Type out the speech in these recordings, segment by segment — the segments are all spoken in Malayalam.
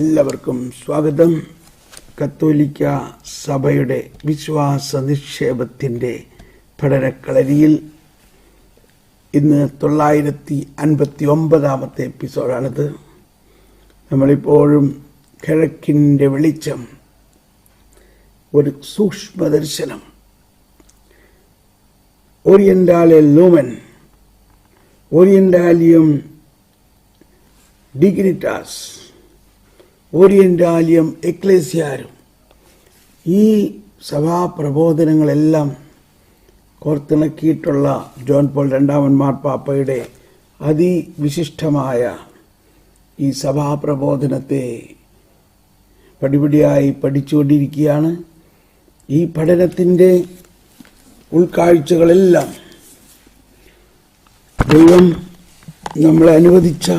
എല്ലാവർക്കും സ്വാഗതം. കത്തോലിക്ക സഭയുടെ വിശ്വാസ നിക്ഷേപത്തിൻ്റെ പഠനക്കളരിയിൽ ഇന്ന് 959 എപ്പിസോഡാണിത്. നമ്മളിപ്പോഴും കിഴക്കിൻ്റെ വെളിച്ചം, ഒരു സൂക്ഷ്മദർശനം, ഓറിയന്റാലെ ലൂമൻ, ഓറിയന്റാലിയം ഡിഗ്നിറ്റാസ്, ഓറിയന്റാലിയം എക്ലേസിയാരും, ഈ സഭാപ്രബോധനങ്ങളെല്ലാം കോർത്തിണക്കിയിട്ടുള്ള ജോൺ പോൾ രണ്ടാമൻ മാർപ്പാപ്പയുടെ അതിവിശിഷ്ടമായ ഈ സഭാപ്രബോധനത്തെ പടിപടിയായി പഠിച്ചുകൊണ്ടിരിക്കുകയാണ്. ഈ പഠനത്തിൻ്റെ ഉൾക്കാഴ്ചകളെല്ലാം ദൈവം നമ്മളെ അനുവദിച്ച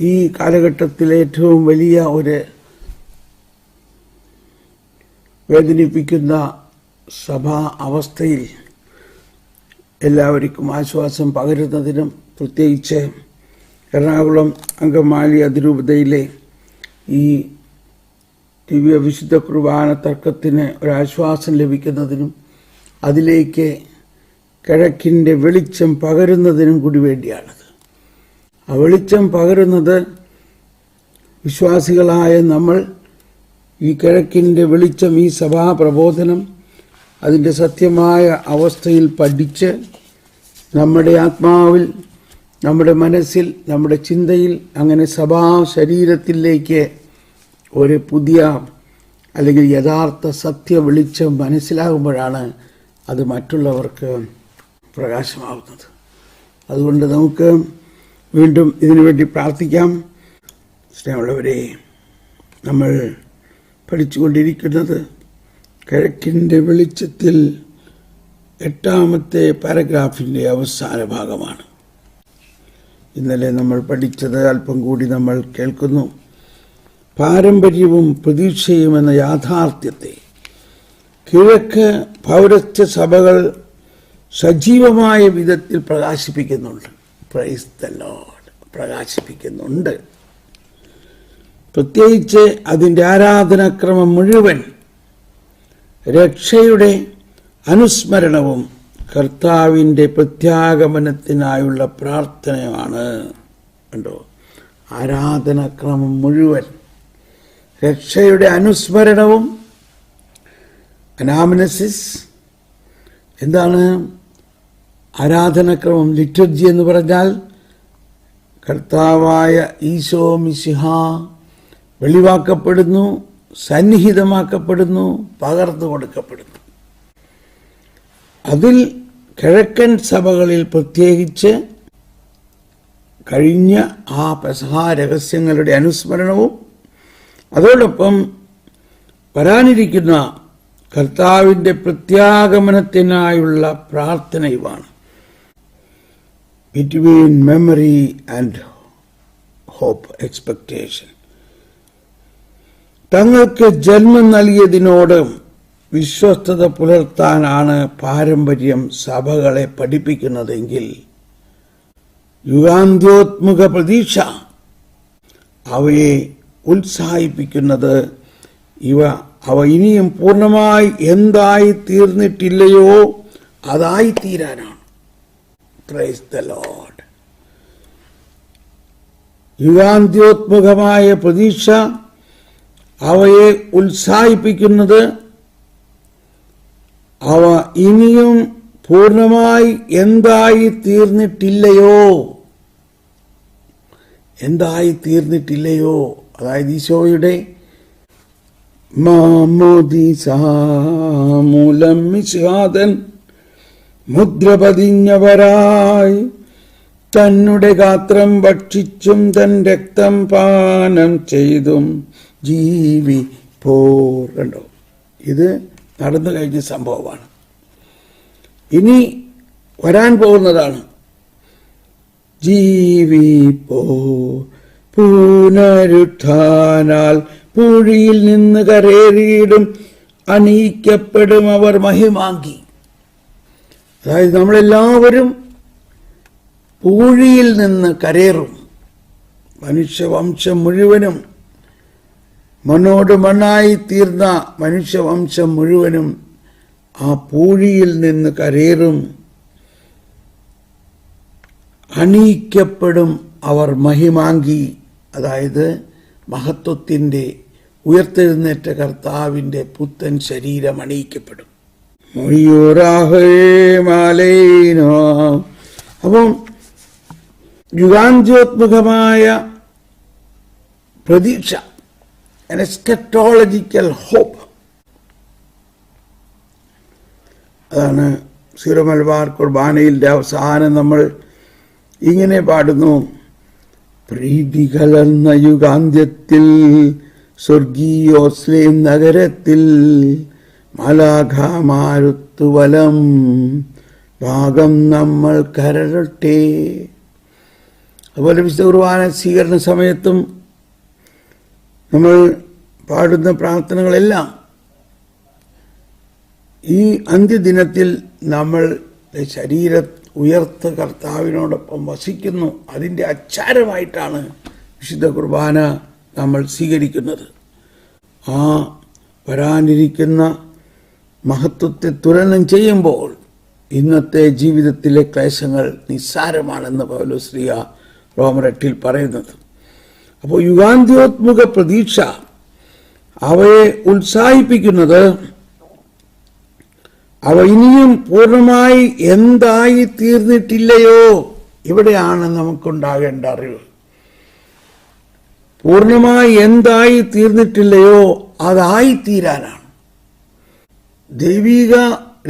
ഈ കാലഘട്ടത്തിലെ ഏറ്റവും വലിയ ഒരു വേദനിപ്പിക്കുന്ന സഭാ അവസ്ഥയിൽ എല്ലാവർക്കും ആശ്വാസം പകരുന്നതിനും, പ്രത്യേകിച്ച് എറണാകുളം അങ്കമാലി അതിരൂപതയിലെ ഈ ദിവ്യ വിശുദ്ധ കുർബാന തർക്കത്തിന് ഒരാശ്വാസം ലഭിക്കുന്നതിനും അതിലേക്ക് കിഴക്കിൻ്റെ വെളിച്ചം പകരുന്നതിനും കൂടി വേണ്ടിയാണത്. ആ വെളിച്ചം പകരുന്നത് വിശ്വാസികളായ നമ്മൾ ഈ കിഴക്കിൻ്റെ വെളിച്ചം, ഈ സഭാപ്രബോധനം അതിൻ്റെ സത്യമായ അവസ്ഥയിൽ പഠിച്ച് നമ്മുടെ ആത്മാവിൽ, നമ്മുടെ മനസ്സിൽ, നമ്മുടെ ചിന്തയിൽ, അങ്ങനെ സഭാ ശരീരത്തിലേക്ക് ഒരു പുതിയ അല്ലെങ്കിൽ യഥാർത്ഥ സത്യ വെളിച്ചം മനസ്സിലാകുമ്പോഴാണ് അത് മറ്റുള്ളവർക്ക് പ്രകാശമാവുന്നത്. അതുകൊണ്ട് നമുക്ക് വീണ്ടും ഇതിനുവേണ്ടി പ്രാർത്ഥിക്കാം. സ്നേഹമുള്ളവരെ, നമ്മൾ പഠിച്ചുകൊണ്ടിരിക്കുന്നത് കിഴക്കിൻ്റെ വെളിച്ചത്തിൽ 8ാമത്തെ പാരഗ്രാഫിൻ്റെ അവസാന ഭാഗമാണ്. ഇന്നലെ നമ്മൾ പഠിച്ചത് അല്പം കൂടി നമ്മൾ കേൾക്കുന്നു. പാരമ്പര്യവും പ്രതീക്ഷയും എന്ന യാഥാർത്ഥ്യത്തെ കിഴക്ക് പൗരസ്ത്യ സഭകൾ സജീവമായ വിധത്തിൽ പ്രകാശിപ്പിക്കുന്നുണ്ട്. പ്രൈസ് ദ ലോർഡ്, പ്രകാശിപ്പിക്കുന്നുണ്ട്. പ്രത്യേകിച്ച് അതിൻ്റെ ആരാധനാക്രമം മുഴുവൻ രക്ഷയുടെ അനുസ്മരണവും കർത്താവിൻ്റെ പ്രത്യാഗമനത്തിനായുള്ള പ്രാർത്ഥനയുമാണ്. കണ്ടോ, ആരാധനാക്രമം മുഴുവൻ രക്ഷയുടെ അനുസ്മരണവും, അനാമനസിസ്. എന്താണ് ആരാധനാക്രമം? ലിറ്റർജി എന്ന് പറഞ്ഞാൽ കർത്താവായ ഈശോ മിശിഹ വെളിവാക്കപ്പെടുന്നു, സന്നിഹിതമാക്കപ്പെടുന്നു, പകർന്നു കൊടുക്കപ്പെടുന്നു. അതിൽ കിഴക്കൻ സഭകളിൽ പ്രത്യേകിച്ച് കഴിഞ്ഞ ആ പെസഹ രഹസ്യങ്ങളുടെ അനുസ്മരണവും അതോടൊപ്പം വരാനിരിക്കുന്ന കർത്താവിൻ്റെ പ്രത്യാഗമനത്തിനായുള്ള പ്രാർത്ഥനയുമാണ്. Between memory and hope, expectation. തങ്ങൾക്ക് ജന്മം നൽകിയതിനോട് വിശ്വസ്തത പുലർത്താനാണ് പാരമ്പര്യം സഭകളെ പഠിപ്പിക്കുന്നതെങ്കിൽ യുഗാന്ത്യോത്മുഖ പ്രതീക്ഷ അവയെ ഉത്സാഹിപ്പിക്കുന്നത് അവ ഇനിയും പൂർണ്ണമായി എന്തായി തീർന്നിട്ടില്ലയോ അതായിത്തീരാനാണ്. Praise the lord. യുഗാന്ത്യോത്മുഖമായ പ്രതീക്ഷ അവയെ ഉത്സാഹിപ്പിക്കുന്നത് അവ ഇനിയും പൂർണ്ണമായി എന്തായി തീർന്നിട്ടില്ലയോ, എന്തായി തീർന്നിട്ടില്ലയോ. അതായത് ഈശോയുടെ മൂലം മിശിഹാതൻ മുദ്ര പതിഞ്ഞവരായി തന്നുടെ ഗാത്രം ഭക്ഷിച്ചും തൻ രക്തം പാനം ചെയ്തും ജീവിപ്പോറുണ്ടോ. ഇത് നടന്നു കഴിഞ്ഞ സംഭവമാണ്. ഇനി വരാൻ പോകുന്നതാണ്. ജീവിപ്പോ പുനരുത്ഥാനാൽ പൂഴിയിൽ നിന്ന് കരേറിയിടും, അണിയിക്കപ്പെടും അവർ മഹിമാങ്കി. അതായത് നമ്മളെല്ലാവരും പൂഴിയിൽ നിന്ന് കരേറും. മനുഷ്യവംശം മുഴുവനും, മണ്ണോട് മണ്ണായി തീർന്ന മനുഷ്യവംശം മുഴുവനും ആ പൂഴിയിൽ നിന്ന് കരേറും. അണിയിക്കപ്പെടും അവർ മഹിമാങ്കി, അതായത് മഹത്വത്തിൻ്റെ ഉയർത്തെഴുന്നേറ്റ കർത്താവിൻ്റെ പുത്തൻ ശരീരം അണിയിക്കപ്പെടും. അപ്പം യുഗാന്ത്യോത്മുഖമായ പ്രതീക്ഷ, എസ്കറ്റോളജിക്കൽ ഹോപ്പ്, അതാണ് സീറോ മലബാർ കുർബാനയിലെ അവസാനം നമ്മൾ ഇങ്ങനെ പാടുന്നു: പ്രീതി കലർന്ന യുഗാന്ത്യത്തിൽ സ്വർഗീയോസ്ലേം നഗരത്തിൽ മാലാഖമാരുത്തുവലം ഭാഗം നമ്മൾ കരളട്ടെ. അതുപോലെ വിശുദ്ധ കുർബാന സ്വീകരണ സമയത്തും നമ്മൾ പാടുന്ന പ്രാർത്ഥനകളെല്ലാം ഈ അന്ത്യദിനത്തിൽ നമ്മൾ ശരീര ഉയർത്ത കർത്താവിനോടൊപ്പം വസിക്കുന്നു. അതിൻ്റെ അച്ചാരമായിട്ടാണ് വിശുദ്ധ കുർബാന നമ്മൾ സ്വീകരിക്കുന്നത്. ആ വരാനിരിക്കുന്ന മഹത്വത്തെ തുലനം ചെയ്യുമ്പോൾ ഇന്നത്തെ ജീവിതത്തിലെ ക്ലേശങ്ങൾ നിസ്സാരമാണെന്ന് പൗലോസ് ശ്ലീഹ റോമർ 8 പറയുന്നത്. അപ്പോൾ യുഗാന്ത്യോത്മുഖ പ്രതീക്ഷ അവയെ ഉത്സാഹിപ്പിക്കുന്നത് അവ ഇനിയും പൂർണ്ണമായി എന്തായി തീർന്നിട്ടില്ലയോ. ഇവിടെയാണ് നമുക്കുണ്ടാകേണ്ട അറിവ്. പൂർണ്ണമായി എന്തായി തീർന്നിട്ടില്ലയോ അതായിത്തീരാനാണ്. ദൈവിക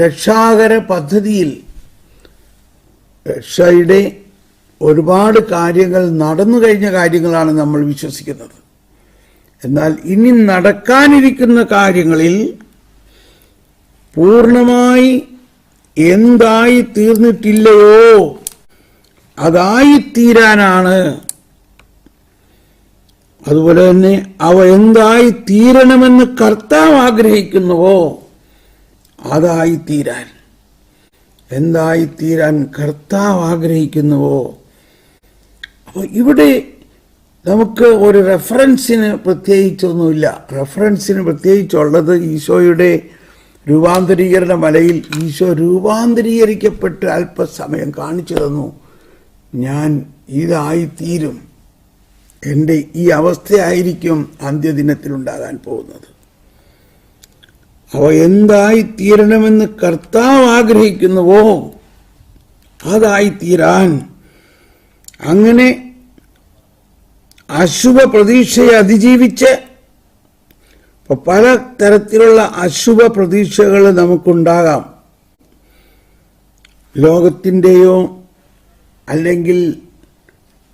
രക്ഷാകര പദ്ധതിയിൽ രക്ഷയുടെ ഒരുപാട് കാര്യങ്ങൾ നടന്നു കഴിഞ്ഞ കാര്യങ്ങളാണ് നമ്മൾ വിശ്വസിക്കുന്നത്. എന്നാൽ ഇനി നടക്കാനിരിക്കുന്ന കാര്യങ്ങളിൽ പൂർണ്ണമായി എന്തായി തീർന്നിട്ടില്ലയോ അതായിത്തീരാനാണ്. അതുപോലെ തന്നെ അവ എന്തായി തീരണമെന്ന് കർത്താവ് ആഗ്രഹിക്കുന്നുവോ അതായിത്തീരാൻ, എന്തായിത്തീരാൻ കർത്താവ് ആഗ്രഹിക്കുന്നുവോ. അപ്പോൾ ഇവിടെ നമുക്ക് ഒരു റെഫറൻസിന് പ്രത്യേകിച്ചൊന്നുമില്ല. റെഫറൻസിന് പ്രത്യേകിച്ചുള്ളത് ഈശോയുടെ രൂപാന്തരീകരണ മലയിൽ ഈശോ രൂപാന്തരീകരിക്കപ്പെട്ട് അല്പസമയം കാണിച്ചു തന്നു. ഞാൻ ഇതായിത്തീരും, എൻ്റെ ഈ അവസ്ഥയായിരിക്കും അന്ത്യദിനത്തിലുണ്ടാകാൻ പോകുന്നത്. അവ എന്തായിത്തീരണമെന്ന് കർത്താവ് ആഗ്രഹിക്കുന്നുവോ അതായിത്തീരാൻ. അങ്ങനെ അശുഭ പ്രതീക്ഷയെ അതിജീവിച്ച്, പല തരത്തിലുള്ള അശുഭ പ്രതീക്ഷകൾ നമുക്കുണ്ടാകാം. ലോകത്തിൻ്റെയോ അല്ലെങ്കിൽ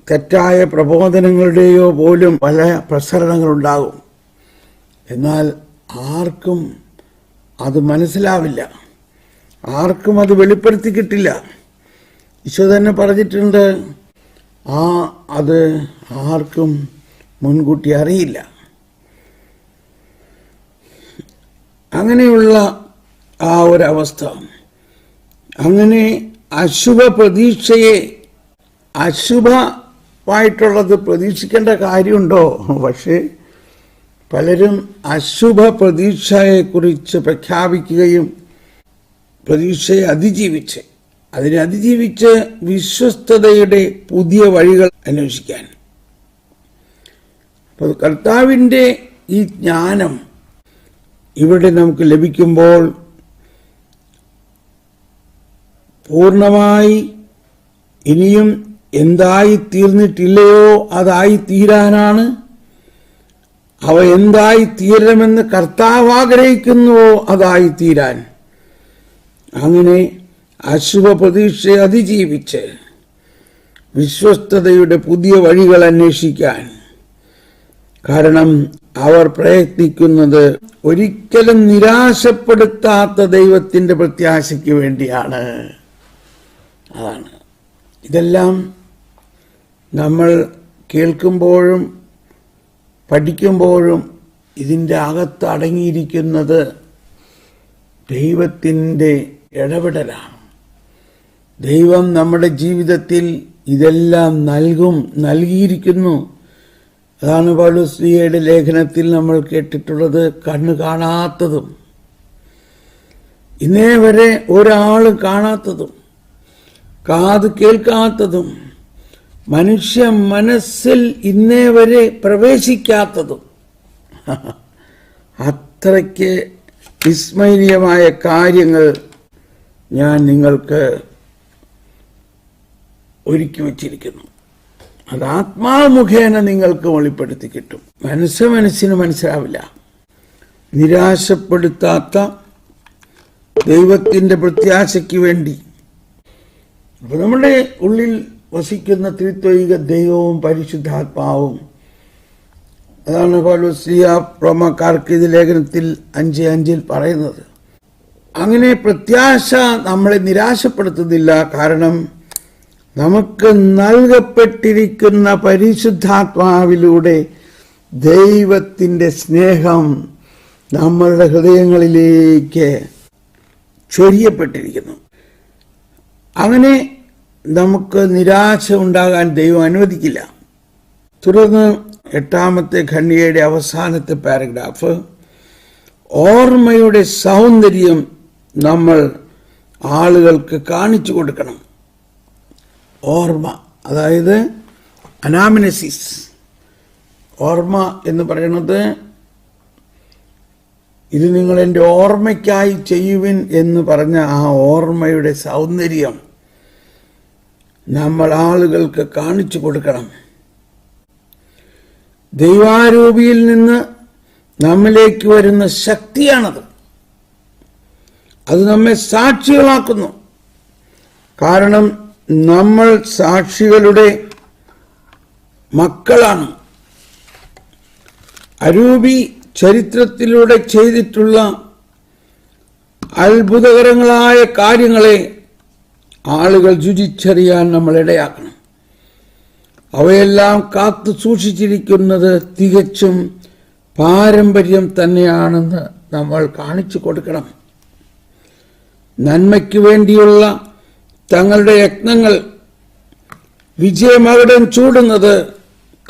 തെറ്റായ പ്രബോധനങ്ങളുടെയോ പോലും പല പ്രസരണങ്ങളുണ്ടാകും. എന്നാൽ ആർക്കും അത് മനസ്സിലാവില്ല, ആർക്കും അത് വെളിപ്പെടുത്തി കിട്ടില്ല. ഈശോ തന്നെ പറഞ്ഞിട്ടുണ്ട്, അത് ആർക്കും മുൻകൂട്ടി അറിയില്ല. അങ്ങനെയുള്ള ആ ഒരവസ്ഥ, അങ്ങനെ അശുഭ പ്രതീക്ഷയെ, അശുഭമായിട്ടുള്ളത് പ്രതീക്ഷിക്കേണ്ട കാര്യമുണ്ടോ? പക്ഷേ പലരും അശുഭ പ്രതീക്ഷയെക്കുറിച്ച് പ്രഖ്യാപിക്കുകയും പ്രതീക്ഷയെ അതിജീവിച്ച് വിശ്വസ്തതയുടെ പുതിയ വഴികൾ അന്വേഷിക്കാൻ. അപ്പോൾ കർത്താവിൻ്റെ ഈ ജ്ഞാനം ഇവിടെ നമുക്ക് ലഭിക്കുമ്പോൾ പൂർണ്ണമായി ഇനിയും എന്തായി തീർന്നിട്ടില്ലയോ അതായി തീരാനാണ്. അവ എന്തായി തീരണമെന്ന് കർത്താവ് ആഗ്രഹിക്കുന്നുവോ അതായി തീരാൻ. അങ്ങനെ അശുഭ പ്രതീക്ഷയെ അതിജീവിച്ച് വിശ്വസ്തതയുടെ പുതിയ വഴികൾ അന്വേഷിക്കാൻ. കാരണം അവർ പ്രയത്നിക്കുന്നത് ഒരിക്കലും നിരാശപ്പെടുത്താത്ത ദൈവത്തിൻ്റെ പ്രത്യാശയ്ക്ക് വേണ്ടിയാണ്. അതാണ് ഇതെല്ലാം നമ്മൾ കേൾക്കുമ്പോഴും പഠിക്കുമ്പോഴും ഇതിൻ്റെ അകത്ത് അടങ്ങിയിരിക്കുന്നത് ദൈവത്തിൻ്റെ ഇടപെടലാണ്. ദൈവം നമ്മുടെ ജീവിതത്തിൽ ഇതെല്ലാം നൽകിയിരിക്കുന്നു. അതാണ് പൗലോസ്ലീഹയുടെ ലേഖനത്തിൽ നമ്മൾ കേട്ടിട്ടുള്ളത്. കണ്ണ് കാണാത്തതും ഇന്നേ വരെ ഒരാൾ കാണാത്തതും കാത് കേൾക്കാത്തതും മനുഷ്യ മനസ്സിൽ ഇന്നേ വരെ പ്രവേശിക്കാത്തതും അത്രയ്ക്ക് വിസ്മരണീയമായ കാര്യങ്ങൾ ഞാൻ നിങ്ങൾക്ക് ഒരുക്കി വച്ചിരിക്കുന്നു. അത് ആത്മാവ് മുഖേന നിങ്ങൾക്ക് വെളിപ്പെടുത്തി കിട്ടും. മനസ്സിന് മനസ്സിലാവില്ല. നിരാശപ്പെടുത്താത്ത ദൈവത്തിൻ്റെ പ്രത്യാശയ്ക്ക് വേണ്ടി അപ്പോൾ നമ്മുടെ ഉള്ളിൽ വസിക്കുന്ന ത്രിത്വൈക ദൈവവും പരിശുദ്ധാത്മാവും, അതാണ് പൗലോസ്ലീഹ റോമാക്കാർക്ക് ഇത് ലേഖനത്തിൽ 5:5 പറയുന്നത്. അങ്ങനെ പ്രത്യാശ നമ്മളെ നിരാശപ്പെടുത്തുന്നില്ല. കാരണം നമുക്ക് നൽകപ്പെട്ടിരിക്കുന്ന പരിശുദ്ധാത്മാവിലൂടെ ദൈവത്തിൻ്റെ സ്നേഹം നമ്മളുടെ ഹൃദയങ്ങളിലേക്ക് ചൊരിയപ്പെട്ടിരിക്കുന്നു. അങ്ങനെ നമുക്ക് നിരാശ ഉണ്ടാകാൻ ദൈവം അനുവദിക്കില്ല. തുടർന്ന് 8ാമത്തെ ഖണ്ഡികയുടെ അവസാനത്തെ പാരഗ്രാഫ്, ഓർമ്മയുടെ സൗന്ദര്യം നമ്മൾ ആളുകൾക്ക് കാണിച്ചു കൊടുക്കണം. ഓർമ്മ, അതായത് അനാമിനസിസ്. ഓർമ്മ എന്ന് പറയുന്നത്, ഇത് നിങ്ങൾ എൻ്റെ ഓർമ്മയ്ക്കായി ചെയ്യുവിൻ എന്ന് പറഞ്ഞ ആ ഓർമ്മയുടെ സൗന്ദര്യം നമ്മൾ ആളുകൾക്ക് കാണിച്ചു കൊടുക്കണം. ദൈവാരൂപിയിൽ നിന്ന് നമ്മിലേക്ക് വരുന്ന ശക്തിയാണത്. അത് നമ്മെ സാക്ഷികളാക്കുന്നു. കാരണം നമ്മൾ സാക്ഷികളുടെ മക്കളാണ്. അരൂപി ചരിത്രത്തിലൂടെ ചെയ്തിട്ടുള്ള അത്ഭുതകരങ്ങളായ കാര്യങ്ങളെ ആളുകൾ രുചിച്ചറിയാൻ നമ്മൾ ഇടയാക്കണം. അവയെല്ലാം കാത്തു സൂക്ഷിച്ചിരിക്കുന്നത് തികച്ചും പാരമ്പര്യം തന്നെയാണെന്ന് നമ്മൾ കാണിച്ചു കൊടുക്കണം. നന്മയ്ക്ക് വേണ്ടിയുള്ള തങ്ങളുടെ യത്നങ്ങൾ വിജയമകുടം ചൂടുന്നത്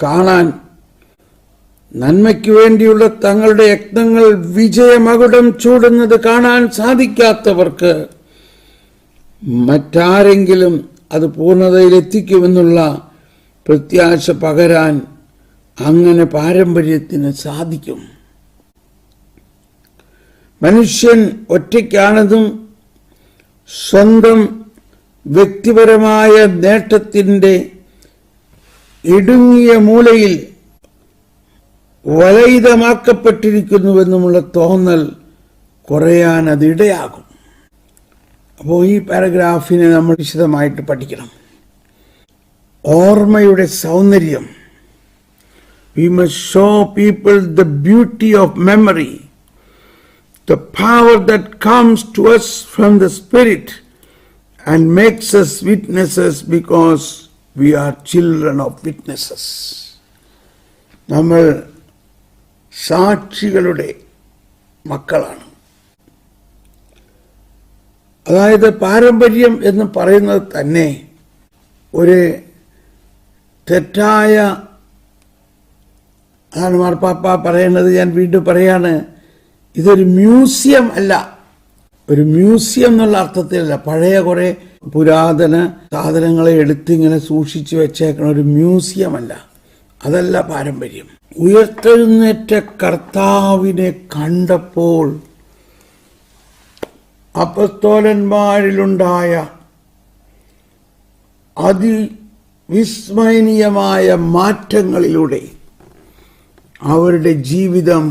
കാണാൻ, നന്മയ്ക്ക് വേണ്ടിയുള്ള തങ്ങളുടെ യത്നങ്ങൾ വിജയമകുടം ചൂടുന്നത് കാണാൻ സാധിക്കാത്തവർക്ക് മറ്റാരെങ്കിലും അത് പൂർണ്ണതയിലെത്തിക്കുമെന്നുള്ള പ്രത്യാശ പകരാൻ അങ്ങനെ പാരമ്പര്യത്തിന് സാധിക്കും. മനുഷ്യൻ ഒറ്റയ്ക്കാണതും സ്വന്തം വ്യക്തിപരമായ നേട്ടത്തിൻ്റെ ഇടുങ്ങിയ മൂലയിൽ വലയിതമാക്കപ്പെട്ടിരിക്കുന്നുവെന്നുമുള്ള തോന്നൽ കുറയാൻ അതിടയാകും. അപ്പോൾ ഈ പാരഗ്രാഫിനെ നമ്മൾ വിശദമായിട്ട് പഠിക്കണം. ഓർമ്മയുടെ സൗന്ദര്യം. We must show people the beauty of memory, the power that comes to us from the Spirit and makes us witnesses because we are children of witnesses. നമ്മൾ സാക്ഷികളുടെ മക്കളാണ്. അതായത് പാരമ്പര്യം എന്ന് പറയുന്നത് തന്നെ ഒരു തെറ്റായ, അതാണ് മാർപ്പാപ്പ പറയുന്നത്, ഞാൻ വീണ്ടും പറയാണ്, ഇതൊരു മ്യൂസിയം അല്ല. ഒരു മ്യൂസിയം എന്നുള്ള അർത്ഥത്തിലല്ല. പഴയ കുറെ പുരാതന സാധനങ്ങളെ എടുത്തിങ്ങനെ സൂക്ഷിച്ചു വെച്ചേക്കണ ഒരു മ്യൂസിയം അല്ല. അതല്ല പാരമ്പര്യം. ഉയർത്തെഴുന്നേറ്റ കർത്താവിനെ കണ്ടപ്പോൾ അപ്പസ്തോലന്മാരിലുണ്ടായ അതിവിസ്മരണീയമായ മാറ്റങ്ങളിലൂടെ അവരുടെ ജീവിതം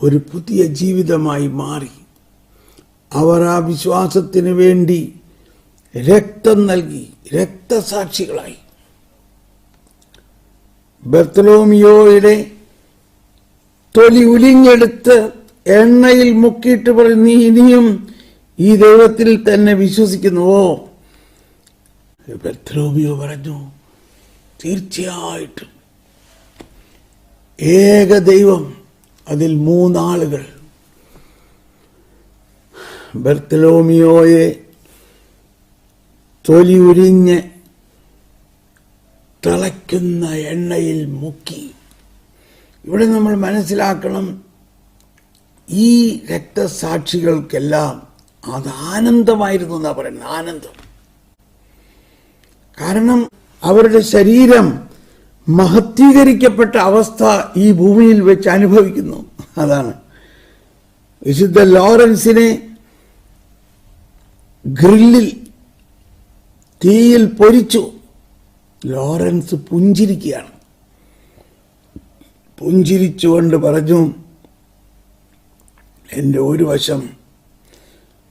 ഒരു പുതിയ ജീവിതമായി മാറി. അവർ ആ വിശ്വാസത്തിന് വേണ്ടി രക്തം നൽകി രക്തസാക്ഷികളായി. ബർത്തലോമിയോയുടെ തൊലി ഉലിഞ്ഞെടുത്ത് എണ്ണയിൽ മുക്കിയിട്ട് പറയും, നീ ഇനിയും ഈ ദൈവത്തിൽ തന്നെ വിശ്വസിക്കുന്നുവോ? ബർത്തലോമിയോ പറഞ്ഞു, തീർച്ചയായിട്ടും ഏക ദൈവം, അതിൽ 3 ആളുകൾ. ബർത്തലോമിയോയെ തൊലി ഉരിഞ്ഞ് തിളയ്ക്കുന്ന എണ്ണയിൽ മുക്കി ഇവിടെ നമ്മൾ മനസ്സിലാക്കണം, ഈ രക്തസാക്ഷികൾക്കെല്ലാം അത് ആനന്ദമായിരുന്നു എന്നാ പറയുന്നത്. ആനന്ദം. കാരണം അവരുടെ ശരീരം മഹത്വീകരിക്കപ്പെട്ട അവസ്ഥ ഈ ഭൂമിയിൽ വെച്ച് അനുഭവിക്കുന്നു. അതാണ് വിശുദ്ധ ലോറൻസിനെ ഗ്രില്ലിൽ തീയിൽ പൊരിച്ചു. ലോറൻസ് പുഞ്ചിരിക്കുകയാണ്. പുഞ്ചിരിച്ചുകൊണ്ട് പറഞ്ഞു, എൻ്റെ ഒരു വശം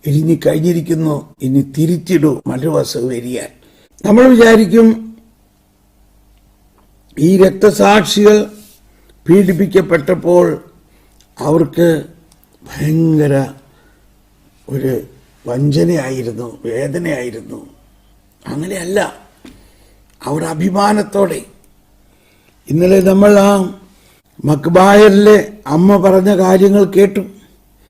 എരിഞ്ഞു കഴിഞ്ഞിരിക്കുന്നു, ഇനി തിരിച്ചിടൂ മറുവശം എരിയാൻ. നമ്മൾ വിചാരിക്കും ഈ രക്തസാക്ഷികൾ പീഡിപ്പിക്കപ്പെട്ടപ്പോൾ അവർക്ക് ഭയങ്കര ഒരു വഞ്ചനയായിരുന്നു, വേദനയായിരുന്നു. അങ്ങനെയല്ല, അവർ അഭിമാനത്തോടെ. ഇന്നലെ നമ്മൾ ആ മക്ബായറിലെ അമ്മ പറഞ്ഞ കാര്യങ്ങൾ കേട്ടു.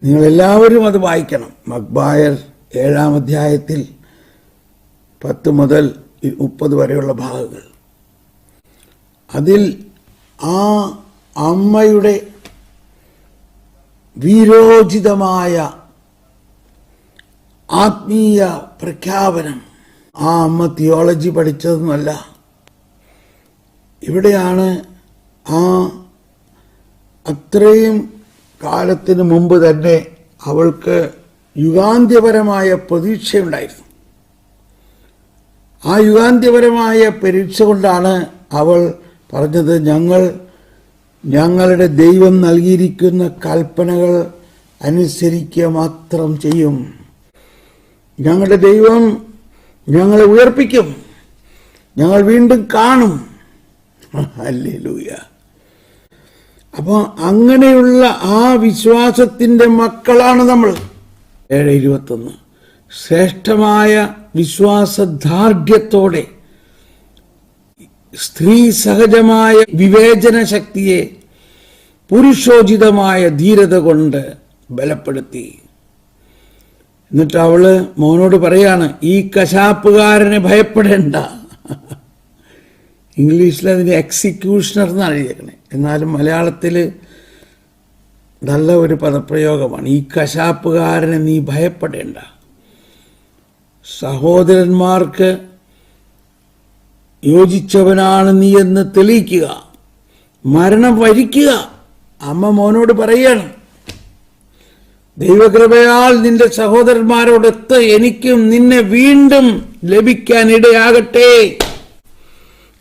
നിങ്ങളെല്ലാവരും അത് വായിക്കണം. മക്ബായർ 7-ാം അധ്യായത്തിൽ 10 മുതൽ 30 വരെയുള്ള ഭാഗങ്ങൾ. അതിൽ ആ അമ്മയുടെ വീരോചിതമായ ആത്മീയ പ്രഖ്യാപനം. ആ അമ്മ തിയോളജി പഠിച്ചതൊന്നുമല്ല. ഇവിടെയാണ് അത്രയും കാലത്തിന് മുമ്പ് തന്നെ അവൾക്ക് യുഗാന്ത്യപരമായ പ്രതീക്ഷയുണ്ടായിരുന്നു. ആ യുഗാന്ത്യപരമായ പരീക്ഷ കൊണ്ടാണ് അവൾ പറഞ്ഞത്, ഞങ്ങളുടെ ദൈവം നൽകിയിരിക്കുന്ന കൽപ്പനകൾ അനുസരിക്കുക മാത്രം ചെയ്യും. ഞങ്ങളുടെ ദൈവം ഞങ്ങളെ ഉയർപ്പിക്കും, ഞങ്ങൾ വീണ്ടും കാണും. ഹല്ലേലൂയ. അപ്പോൾ അങ്ങനെയുള്ള ആ വിശ്വാസത്തിന്റെ മക്കളാണ് നമ്മൾ. 7:21 ശ്രേഷ്ഠമായ വിശ്വാസദാർഢ്യത്തോടെ സ്ത്രീ സഹജമായ വിവേചന ശക്തിയെ പുരുഷോചിതമായ ധീരത കൊണ്ട് ബലപ്പെടുത്തി. എന്നിട്ട് അവള് മോനോട് പറയാണ്, ഈ കശാപ്പുകാരനെ ഭയപ്പെടേണ്ട. ഇംഗ്ലീഷിൽ അതിന് എക്സിക്യൂഷണർ എന്നാണ് എഴുതിയേക്കണേ, എന്നാലും മലയാളത്തിൽ നല്ല ഒരു പദപ്രയോഗമാണ്. ഈ കശാപ്പുകാരനെ നീ ഭയപ്പെടേണ്ട. സഹോദരന്മാർക്ക് യോജിച്ചവനാണ് നീ എന്ന് തെളിയിക്കുക, മരണം വരിക്കുക. അമ്മ മോനോട് പറയാണ്, ദൈവകൃപയാൽ നിന്റെ സഹോദരന്മാരോടൊത്ത് എനിക്കും നിന്നെ വീണ്ടും ലഭിക്കാൻ ഇടയാകട്ടെ.